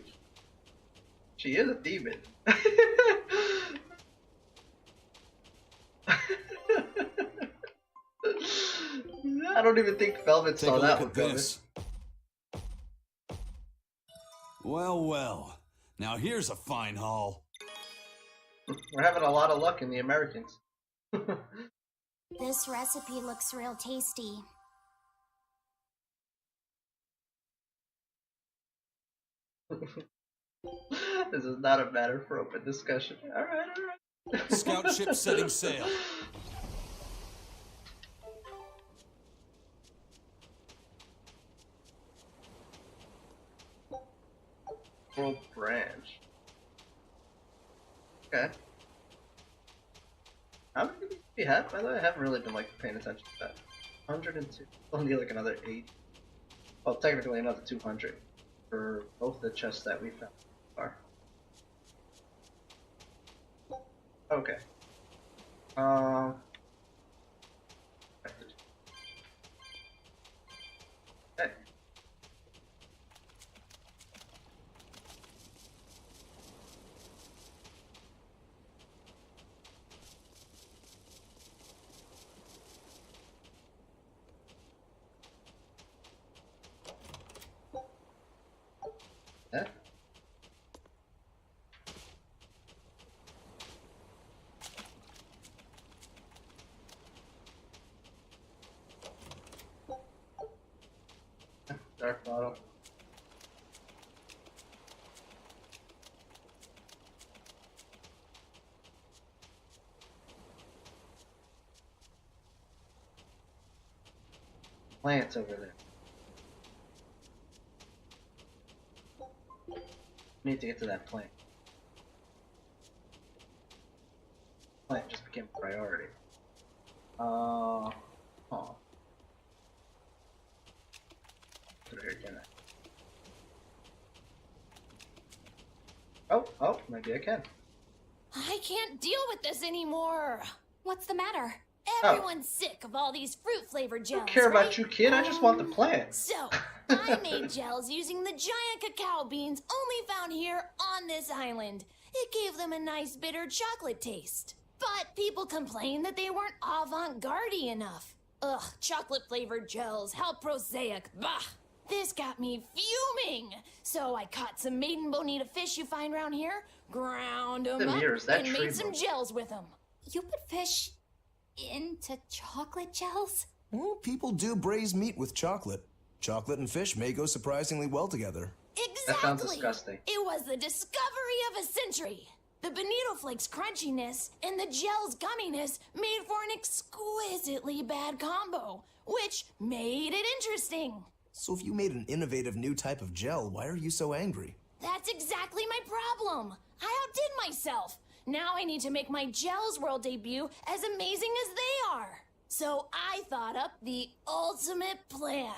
she is a demon. I don't even think Velvet Take saw a that look one at this. Well, well. Now here's a fine haul. We're having a lot of luck in the Americans. This recipe looks real tasty. This is not a matter for open discussion. Alright, alright. Scout ship setting sail. World branch. Okay. How many do we have? By the way, I haven't really been like paying attention to that. 102. I'll need like another 8. Well, technically another 200 for both the chests that we found. Are. Okay. Okay. Yeah. Dark bottle. plants over there. Need to get to that plant. Plant just became a priority. Oh. Over here, can I? Oh, maybe I can. I can't deal with this anymore. What's the matter? Everyone's sick of all these fruit-flavored I gels, don't care right? about you, kid. I just want the plant. So, I made gels using the giant cacao beans only found here on this island. It gave them a nice bitter chocolate taste. But people complained that they weren't avant-garde enough. Ugh, chocolate-flavored gels, how prosaic, bah! This got me fuming. So I caught some maiden bonita fish you find around here, ground them up, and made some gels with them. You put fish into chocolate gels? Well, people do braise meat with chocolate. Chocolate and fish may go surprisingly well together. Exactly. That sounds disgusting. It was the discovery of a century. The bonito flakes crunchiness and the gel's gumminess made for an exquisitely bad combo, which made it interesting. So if you made an innovative new type of gel, why are you so angry? That's exactly my problem. I outdid myself. Now I need to make my Gels World debut as amazing as they are. So I thought up the ultimate plan.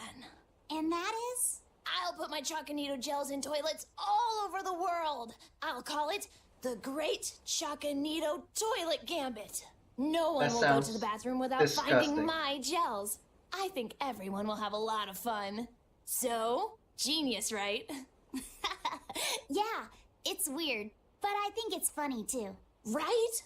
And that is? I'll put my Choconito gels in toilets all over the world. I'll call it the Great Choconito Toilet Gambit. No one will go to the bathroom without finding my gels. I think everyone will have a lot of fun. So, genius, right? Yeah, it's weird, but I think it's funny too. Right?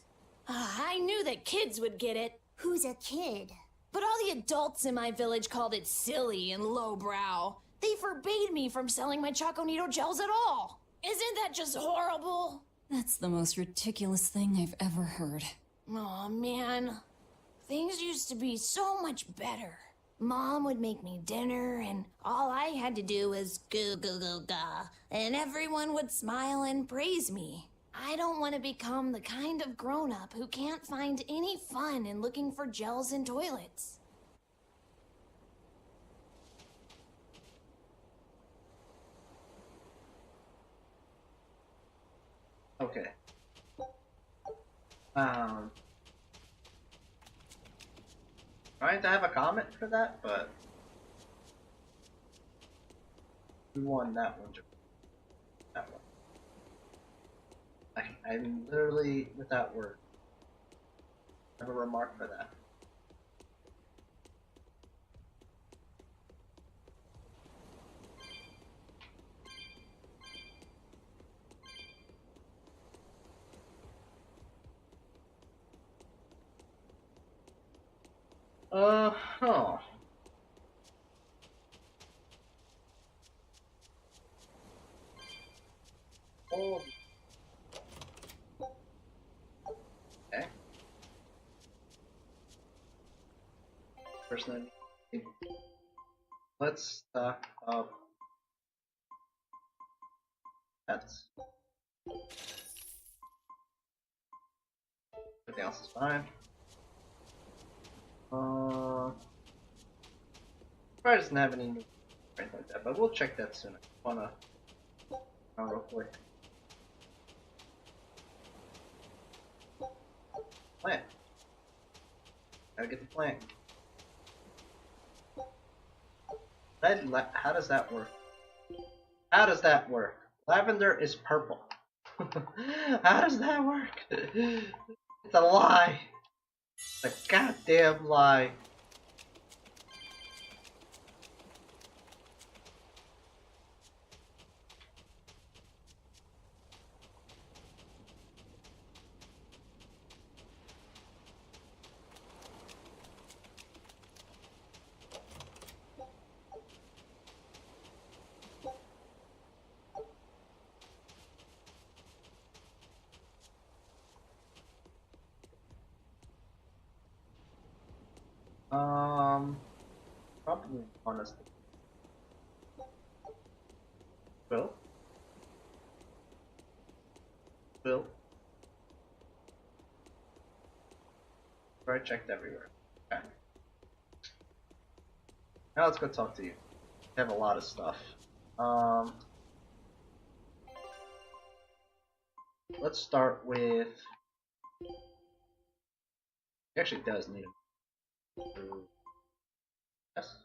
I knew that kids would get it. Who's a kid? But all the adults in my village called it silly and lowbrow. They forbade me from selling my Choconito gels at all. Isn't that just horrible? That's the most ridiculous thing I've ever heard. Aw, man. Things used to be so much better. Mom would make me dinner, and all I had to do was goo goo goo ga, and everyone would smile and praise me. I don't want to become the kind of grown-up who can't find any fun in looking for gels in toilets. Okay. Trying to have a comment for that, but we won that one. That one. I'm literally without words. I have a remark for that. Huh. Oh. Okay. First then, let's stock up. That's. Everything else is fine. Probably doesn't have any new or anything like that, but we'll check that soon. I wanna real quick. Plant. Gotta get the plant. How does that work? How does that work? Lavender is purple. How does that work? It's a lie. It's a goddamn lie. Probably honestly. Bill. I checked everywhere. Okay. Now let's go talk to you. I have a lot of stuff. Let's start with. He actually does need him. Yes.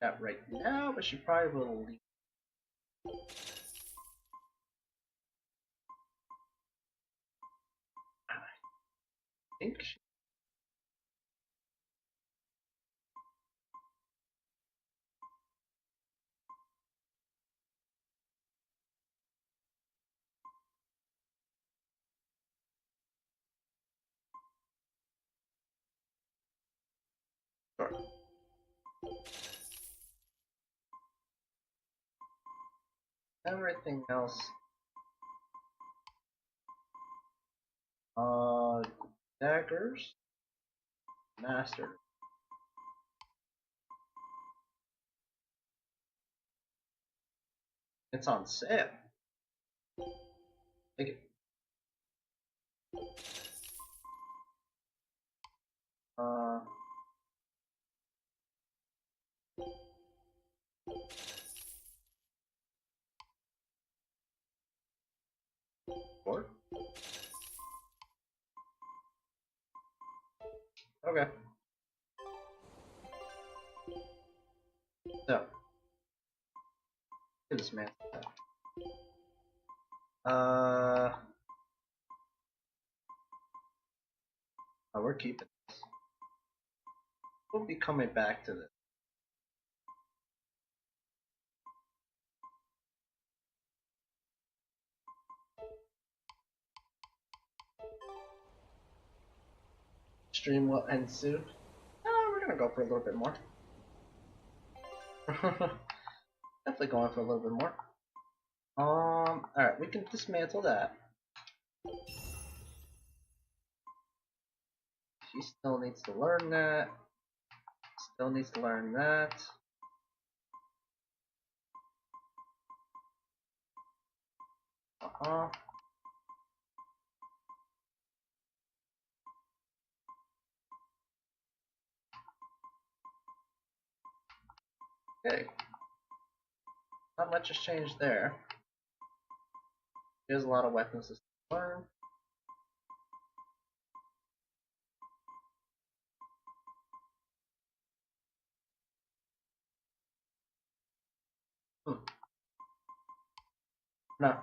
Not right now, but she probably will leave. I think she. Sure. Everything else. Daggers. Master. It's on sale. Take it. Uh. What? Okay. So. Get this man. Oh, we're keeping this. We'll be coming back to this. Stream will end soon. We're gonna go for a little bit more. Definitely going for a little bit more. Alright, we can dismantle that. She still needs to learn that. Still needs to learn that. Okay. Not much has changed there. There's a lot of weapons to learn. No.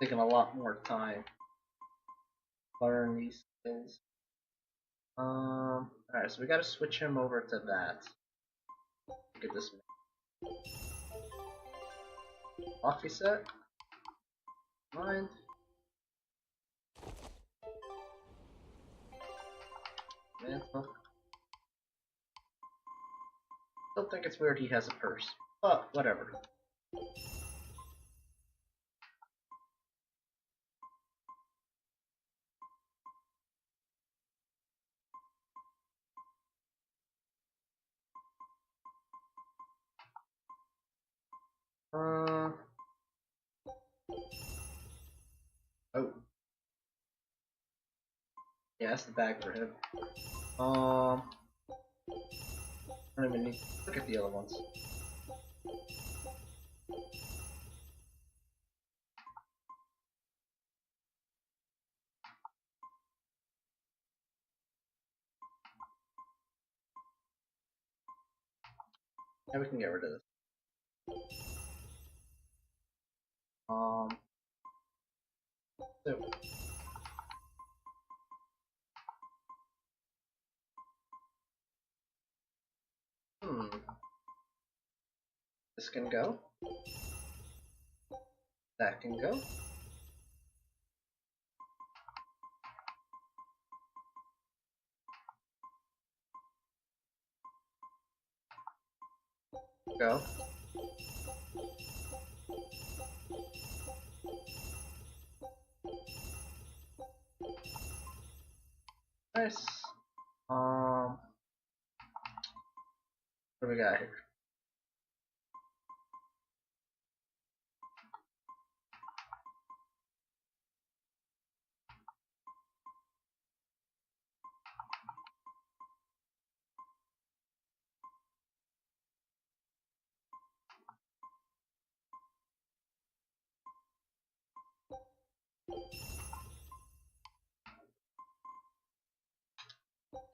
Taking a lot more time. Learn these skills. Alright, so we gotta switch him over to that. Get this off set. Mind. Mantle. Still think it's weird he has a purse, but whatever. Oh. Yeah, that's the bag for him. I don't even need to look at the other ones. Yeah, we can get rid of this. So. This can go. That can go. Go. Nice. What do we got here?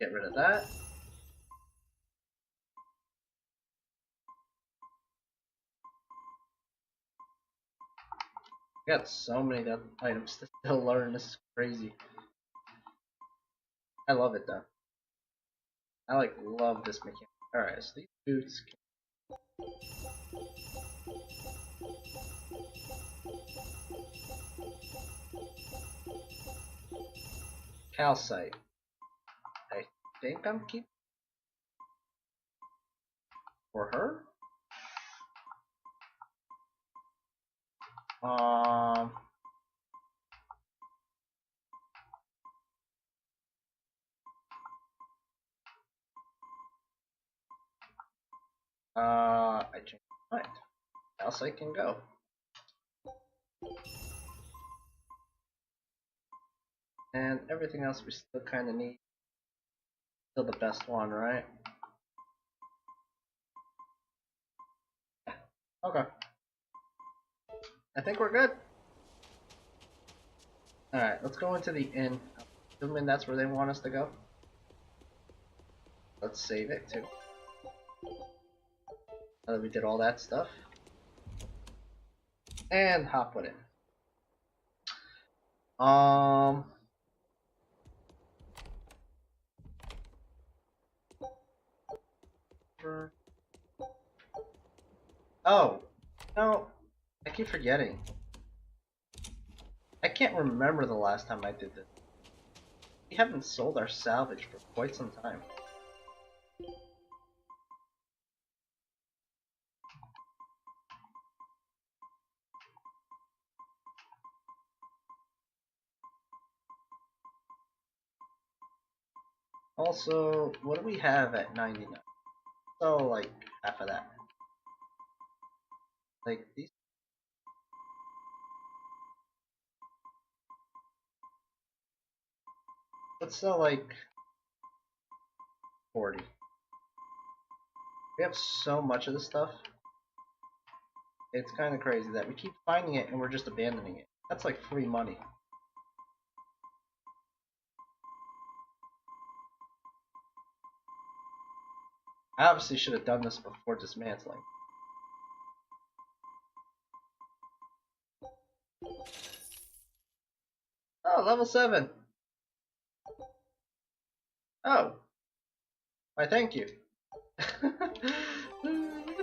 Get rid of that. We got so many items to still learn. This is crazy. I love it though. I like love this mechanic. Alright, so these boots. Calcite. I think I'm keeping for her. I changed my mind. Calcite can go. And everything else we still kind of need. Still the best one, right? Okay. I think we're good. Alright, let's go into the inn. Assuming that's where they want us to go. Let's save it too. Now that we did all that stuff. And hop with it. Oh, no, I keep forgetting. I can't remember the last time I did this. We haven't sold our salvage for quite some time. Also, what do we have at 99? So, like, half of that. Like, these. Let's sell, like, 40. We have so much of this stuff. It's kind of crazy that we keep finding it and we're just abandoning it. That's like free money. I obviously should have done this before dismantling. Oh, level 7. Oh. Why, thank you. Look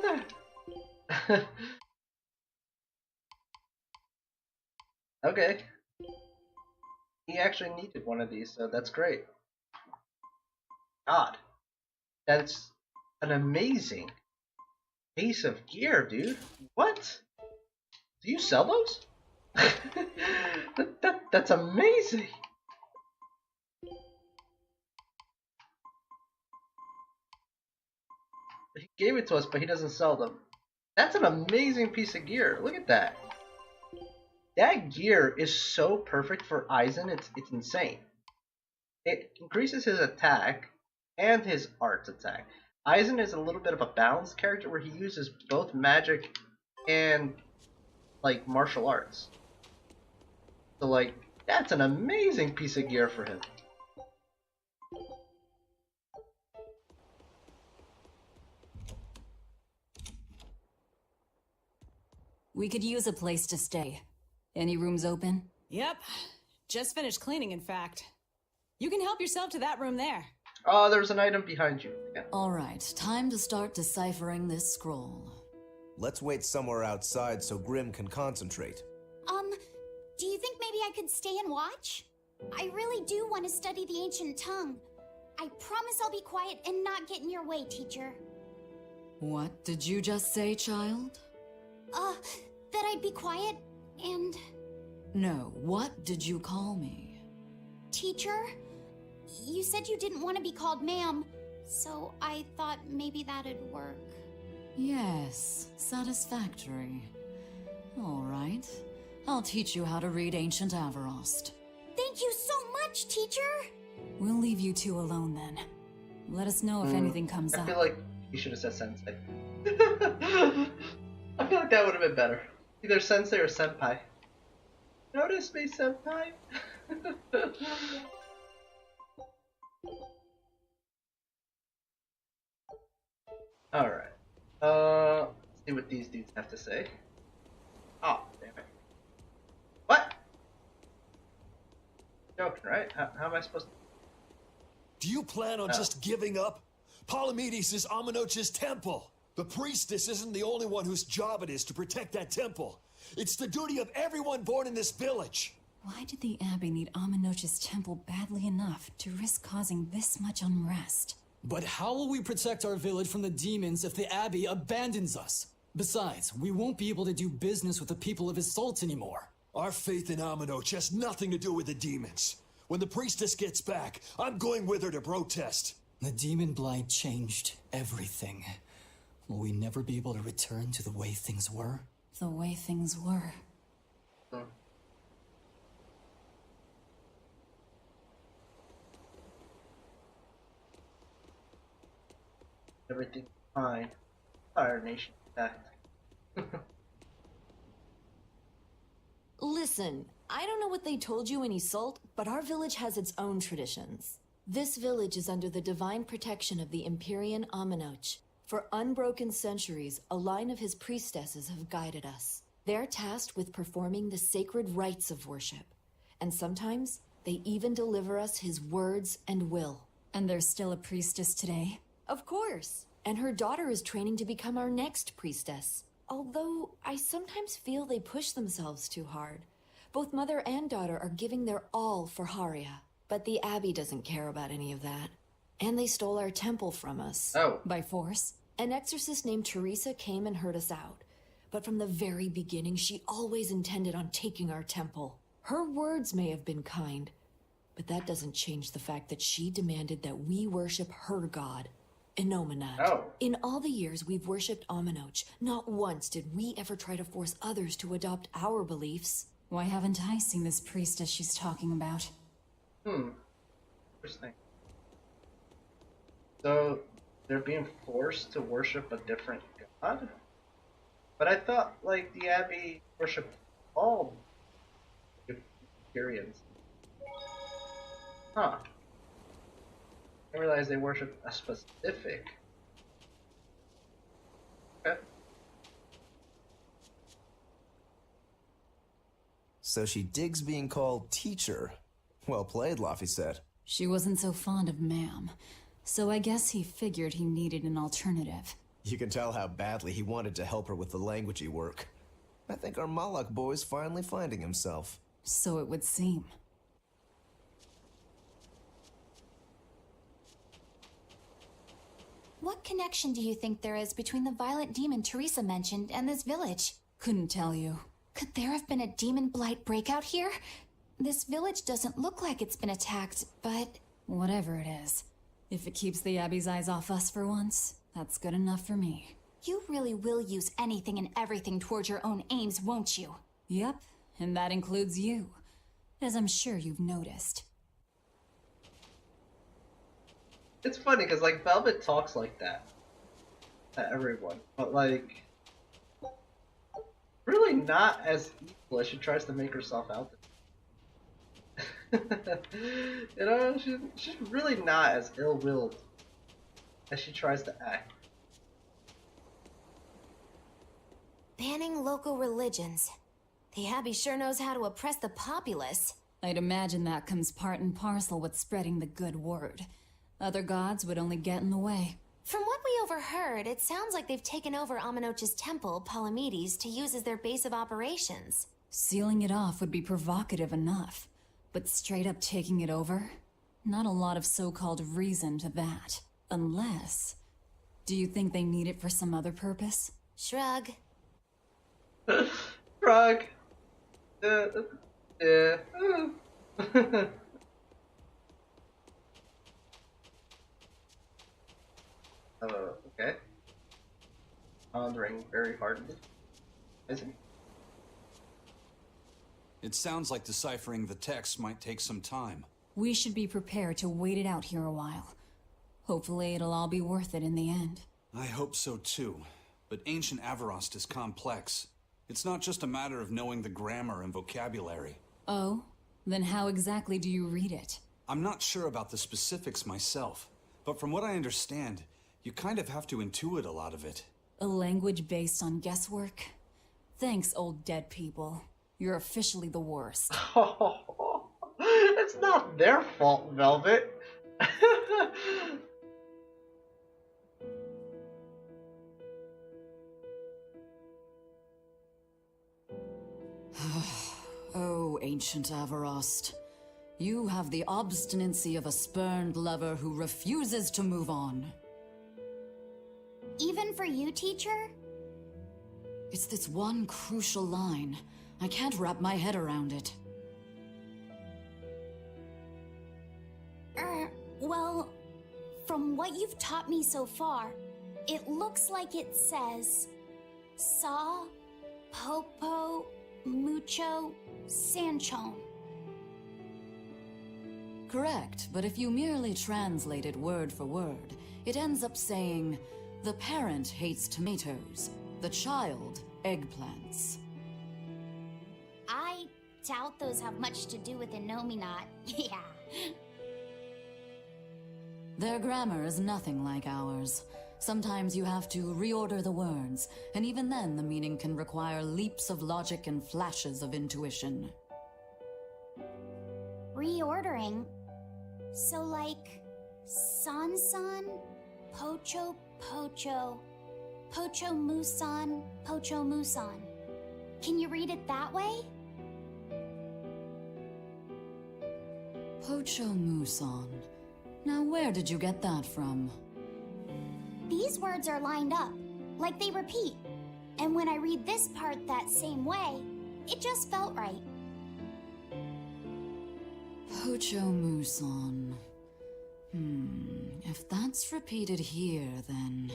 at that. Okay. He actually needed one of these, so that's great. God. That's an amazing piece of gear, dude. What? Do you sell those? That's amazing. He gave it to us, but he doesn't sell them. That's an amazing piece of gear. Look at that. That gear is so perfect for Aizen, it's insane. It increases his attack and his arts attack. Aizen is a little bit of a balanced character where he uses both magic and like martial arts. So like that's an amazing piece of gear for him. We could use a place to stay. Any rooms open? Yep. Just finished cleaning, in fact. You can help yourself to that room there. Oh, there's an item behind you. Yeah. Alright, time to start deciphering this scroll. Let's wait somewhere outside so Grim can concentrate. Do you think maybe I could stay and watch? I really do want to study the ancient tongue. I promise I'll be quiet and not get in your way, teacher. What did you just say, child? That I'd be quiet and... No, what did you call me? Teacher? You said you didn't want to be called ma'am, so I thought maybe that'd work. Yes, satisfactory. Alright, I'll teach you how to read Ancient Avarost. Thank you so much, teacher! We'll leave you two alone then. Let us know if anything comes up. I feel like you should have said sensei. I feel like that would have been better. Either sensei or senpai. Notice me, senpai. Alright. Let's see what these dudes have to say. Oh, damn it. What? Joking, right? How am I supposed to... Do you plan on just giving up? Palamedes is Amenoch's temple. The priestess isn't the only one whose job it is to protect that temple. It's the duty of everyone born in this village. Why did the Abbey need Amenoch's temple badly enough to risk causing this much unrest? But how will we protect our village from the demons if the Abbey abandons us? Besides, we won't be able to do business with the people of Isolt anymore. Our faith in Amenoch has nothing to do with the demons. When the priestess gets back, I'm going with her to protest. The demon blight changed everything. Will we never be able to return to the way things were? The way things were. Everything's fine. Fire Nation attacked. Listen, I don't know what they told you in Isolt, but our village has its own traditions. This village is under the divine protection of the Empyrean Amenoch. For unbroken centuries, a line of his priestesses have guided us. They're tasked with performing the sacred rites of worship. And sometimes, they even deliver us his words and will. And there's still a priestess today? Of course. And her daughter is training to become our next priestess. Although, I sometimes feel they push themselves too hard. Both mother and daughter are giving their all for Haria. But the Abbey doesn't care about any of that. And they stole our temple from us. Oh. By force? An exorcist named Teresa came and heard us out. But from the very beginning, she always intended on taking our temple. Her words may have been kind, but that doesn't change the fact that she demanded that we worship her god, Enomenat. Oh. In all the years we've worshipped Amenoch, not once did we ever try to force others to adopt our beliefs. Why haven't I seen this priestess she's talking about? Interesting. So, they're being forced to worship a different god? But I thought, like, the Abbey worshipped all Empyreans. Huh. I realized they worship a specific. Okay. So she digs being called teacher. Well played, Laphicet. She wasn't so fond of ma'am, so I guess he figured he needed an alternative. You can tell how badly he wanted to help her with the languagey work. I think our Malak boy's finally finding himself. So it would seem. What connection do you think there is between the violent demon Teresa mentioned and this village? Couldn't tell you. Could there have been a demon blight breakout here? This village doesn't look like it's been attacked, but... Whatever it is. If it keeps the Abbey's eyes off us for once, that's good enough for me. You really will use anything and everything towards your own aims, won't you? Yep, and that includes you, as I'm sure you've noticed. It's funny because like Velvet talks like that to everyone, but like really not as evil as she tries to make herself out to be. You know, she's really not as ill-willed as she tries to act. Banning local religions. The Abbey sure knows how to oppress the populace. I'd imagine that comes part and parcel with spreading the good word. Other gods would only get in the way. From what we overheard, it sounds like they've taken over Amenoch's temple, Palamedes, to use as their base of operations. Sealing it off would be provocative enough, but straight up taking it over? Not a lot of so-called reason to that. Unless... Do you think they need it for some other purpose? Shrug. Frog. Yeah. Okay. Pondering very hardly. Isn't It sounds like deciphering the text might take some time. We should be prepared to wait it out here a while. Hopefully it'll all be worth it in the end. I hope so too. But ancient Avarost is complex. It's not just a matter of knowing the grammar and vocabulary. Oh? Then how exactly do you read it? I'm not sure about the specifics myself, but from what I understand, You kind of have to intuit a lot of it. A language based on guesswork? Thanks, old dead people. You're officially the worst. It's not their fault, Velvet. Oh, ancient Avarost. You have the obstinacy of a spurned lover who refuses to move on. Even for you, teacher? It's this one crucial line. I can't wrap my head around it. Well, from what you've taught me so far, it looks like it says Sa, Popo, Mucho, Sanchon. Correct, but if you merely translate it word for word, it ends up saying, the parent hates tomatoes, the child eggplants. I doubt those have much to do with Innominat. Yeah. Their grammar is nothing like ours. Sometimes you have to reorder the words, and even then the meaning can require leaps of logic and flashes of intuition. Reordering? So like, San-san, Pocho Pocho, Pocho Musan, Pocho Musan. Can you read it that way? Pocho Muson. Now where did you get that from? These words are lined up, like they repeat. And when I read this part that same way, it just felt right. Pocho Muson. If that's repeated here, then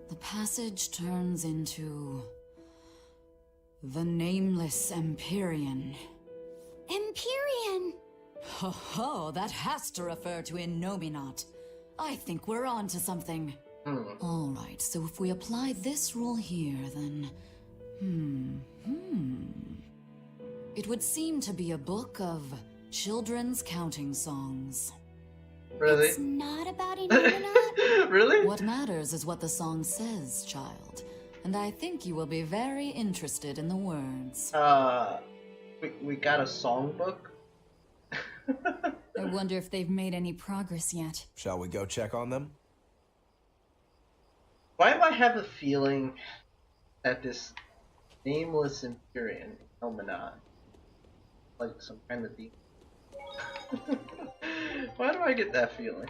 the passage turns into the Nameless Empyrean. Empyrean! Ho ho, that has to refer to Innominat. I think we're on to something. Alright, so if we apply this rule here, then... It would seem to be a book of children's counting songs. Really? It's not about Innominat? Really? What matters is what the song says, child. And I think you will be very interested in the words. We got a songbook? I wonder if they've made any progress yet. Shall we go check on them? Why do I have a feeling that this Nameless Empyrean Illuminati, like some kind of demon? Why do I get that feeling?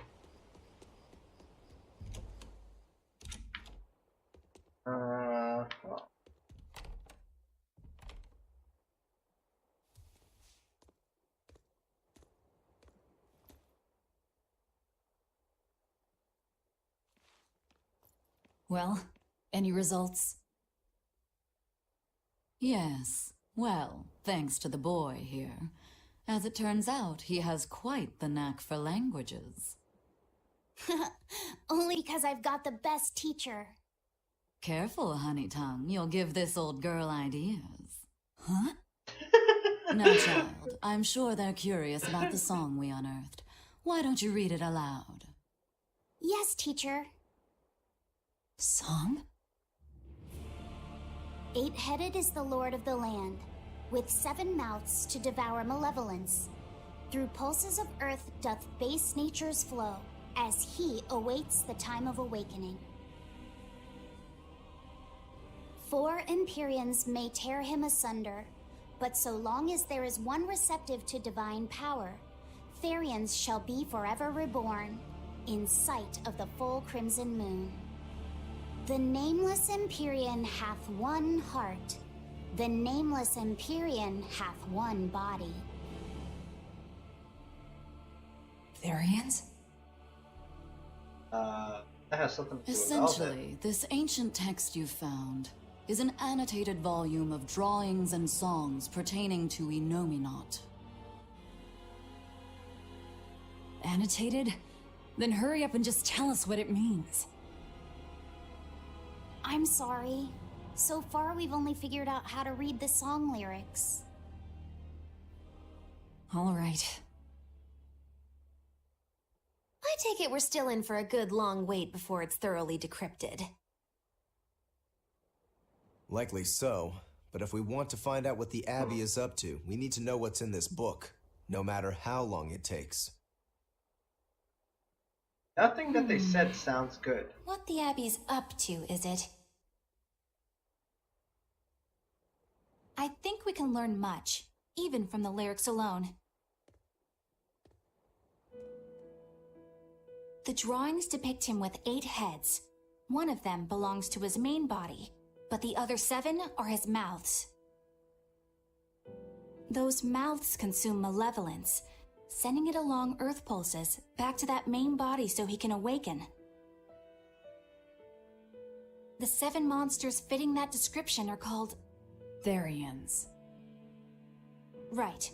Well, any results? Yes. Well, thanks to the boy here. As it turns out, he has quite the knack for languages. Only because I've got the best teacher. Careful, honey tongue. You'll give this old girl ideas. Huh? Now, child, I'm sure they're curious about the song we unearthed. Why don't you read it aloud? Yes, teacher. Song? 8-headed is the lord of the land, with 7 mouths to devour malevolence. Through pulses of earth doth base nature's flow, as he awaits the time of awakening. 4 Empyreans may tear him asunder, but so long as there is one receptive to divine power, Therians shall be forever reborn, in sight of the full crimson moon. The Nameless Empyrean hath one heart. The Nameless Empyrean hath one body. Therians? That has something to do with Essentially, this ancient text you found is an annotated volume of drawings and songs pertaining to Innominat. Annotated? Then hurry up and just tell us what it means. I'm sorry. So far, we've only figured out how to read the song lyrics. All right. I take it we're still in for a good long wait before it's thoroughly decrypted. Likely so, but if we want to find out what the Abbey is up to, we need to know what's in this book, no matter how long it takes. Nothing that they said sounds good. What the Abbey's up to, is it? I think we can learn much, even from the lyrics alone. The drawings depict him with 8 heads. One of them belongs to his main body, but the other 7 are his mouths. Those mouths consume malevolence, sending it along Earth pulses back to that main body so he can awaken. The 7 monsters fitting that description are called Therians. Right.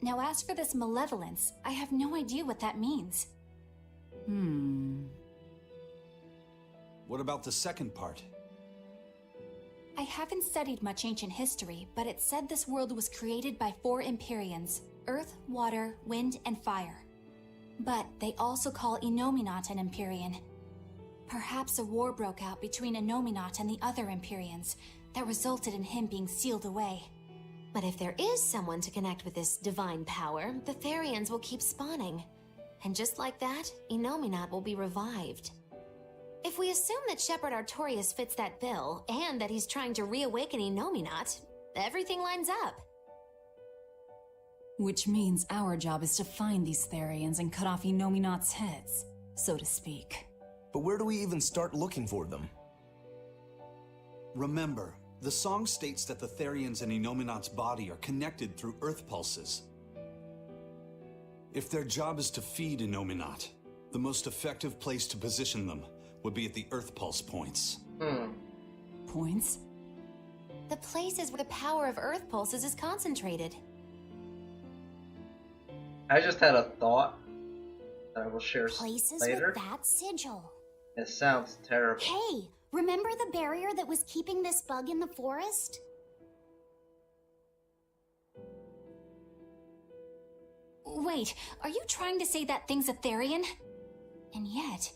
Now as for this malevolence, I have no idea what that means. What about the second part? I haven't studied much ancient history, but it said this world was created by 4 Empyreans: Earth, Water, Wind, and Fire. But they also call Innominat an Empyrean. Perhaps a war broke out between Innominat and the other Empyreans that resulted in him being sealed away. But if there is someone to connect with this divine power, the Therians will keep spawning. And just like that, Innominat will be revived. If we assume that Shepard Artorias fits that bill, and that he's trying to reawaken Innominat, everything lines up. Which means our job is to find these Therians and cut off Innominat's heads, so to speak. But where do we even start looking for them? Remember, the song states that the Therians in Innominat's body are connected through Earth pulses. If their job is to feed Innominat, the most effective place to position them would be at the Earth pulse points. Points? The places where the power of Earth pulses is concentrated. I just had a thought that I will share Places later. with that sigil. It sounds terrible. Hey, remember the barrier that was keeping this bug in the forest? Wait, are you trying to say that thing's a Therian? And yet,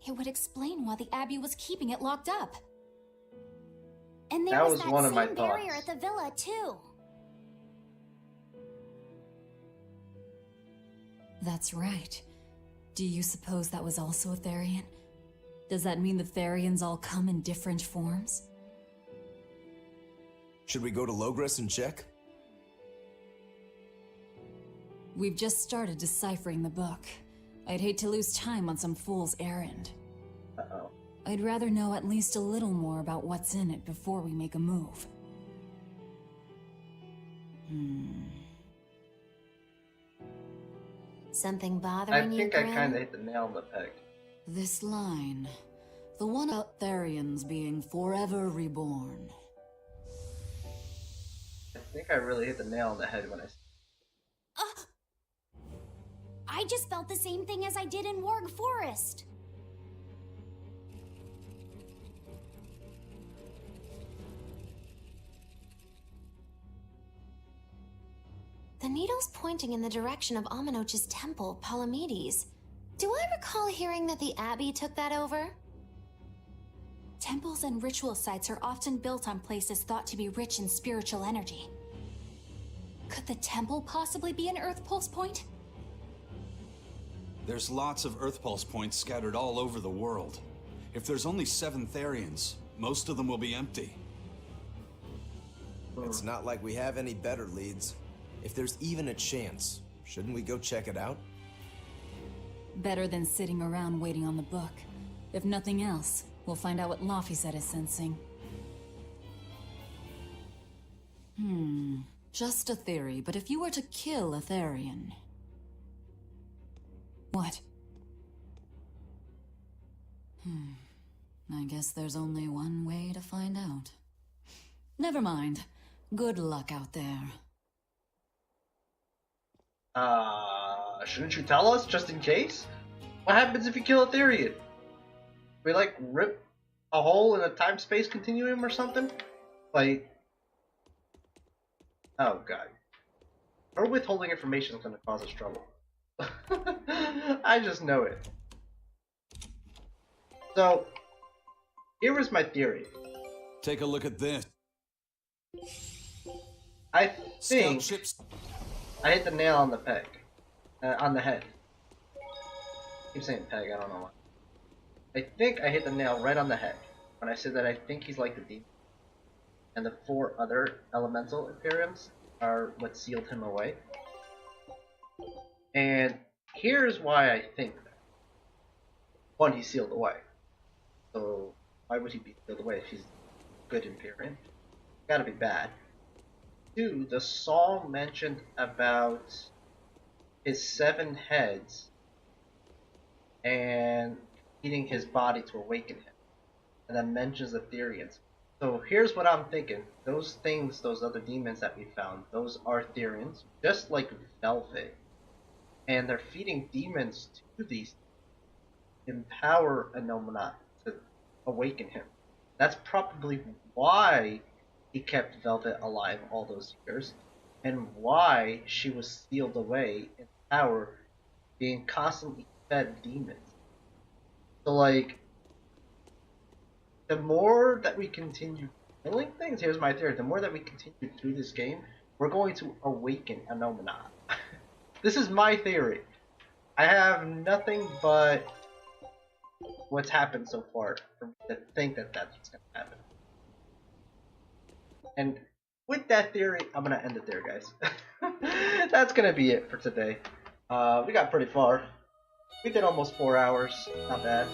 it would explain why the Abbey was keeping it locked up. And there That was was that one of my same barrier thoughts. at the villa, too. That's right. Do you suppose that was also a Therian? Does that mean the Therians all come in different forms? Should we go to Logres and check? We've just started deciphering the book. I'd hate to lose time on some fool's errand. Uh-oh. I'd rather know at least a little more about what's in it before we make a move. Something I bothering you, think I Grim? kind of hit the nail on the peg. This line. The one about Therians being forever reborn. I think I really hit the nail on the head when I... I just felt the same thing as I did in Warg Forest. The needle's pointing in the direction of Aminoch's temple, Palamedes. Do I recall hearing that the Abbey took that over? Temples and ritual sites are often built on places thought to be rich in spiritual energy. Could the temple possibly be an Earth pulse point? There's lots of Earth pulse points scattered all over the world. If there's only 7 Therians, most of them will be empty. It's not like we have any better leads. If there's even a chance, shouldn't we go check it out? Better than sitting around waiting on the book. If nothing else, we'll find out what Laphicet is sensing. Just a theory, but if you were to kill a Therian... What? I guess there's only one way to find out. Never mind. Good luck out there. Shouldn't you tell us, just in case? What happens if you kill a Therian? We, like, rip a hole in a time-space continuum or something? Like... Oh, God. Or withholding information is gonna cause us trouble. I just know it. So, here was my theory. Take a look at this. I Scout think ships. I hit the nail on the peg. On the head. I keep saying peg, I don't know why. I think I hit the nail right on the head when I said that I think he's like the demon. And the 4 other elemental Imperiums are what sealed him away. And here's why I think that. 1, he's sealed away. So why would he be sealed away if he's a good Imperium? Gotta be bad. 2, the song mentioned about his 7 heads and feeding his body to awaken him. And then mentions the Therians. So here's what I'm thinking. Those things, those other demons that we found, those are Therians, just like Velvet. And they're feeding demons to these empower Anomona to awaken him. That's probably why he kept Velvet alive all those years, and why she was sealed away in power, being constantly fed demons. So like, the more that we continue killing things, here's my theory, the more that we continue through this game, we're going to awaken Anomona. This is my theory. I have nothing but what's happened so far for me to think that that's what's going to happen. And with that theory, I'm going to end it there, guys. That's going to be it for today. We got pretty far. We did almost 4 hours. Not bad.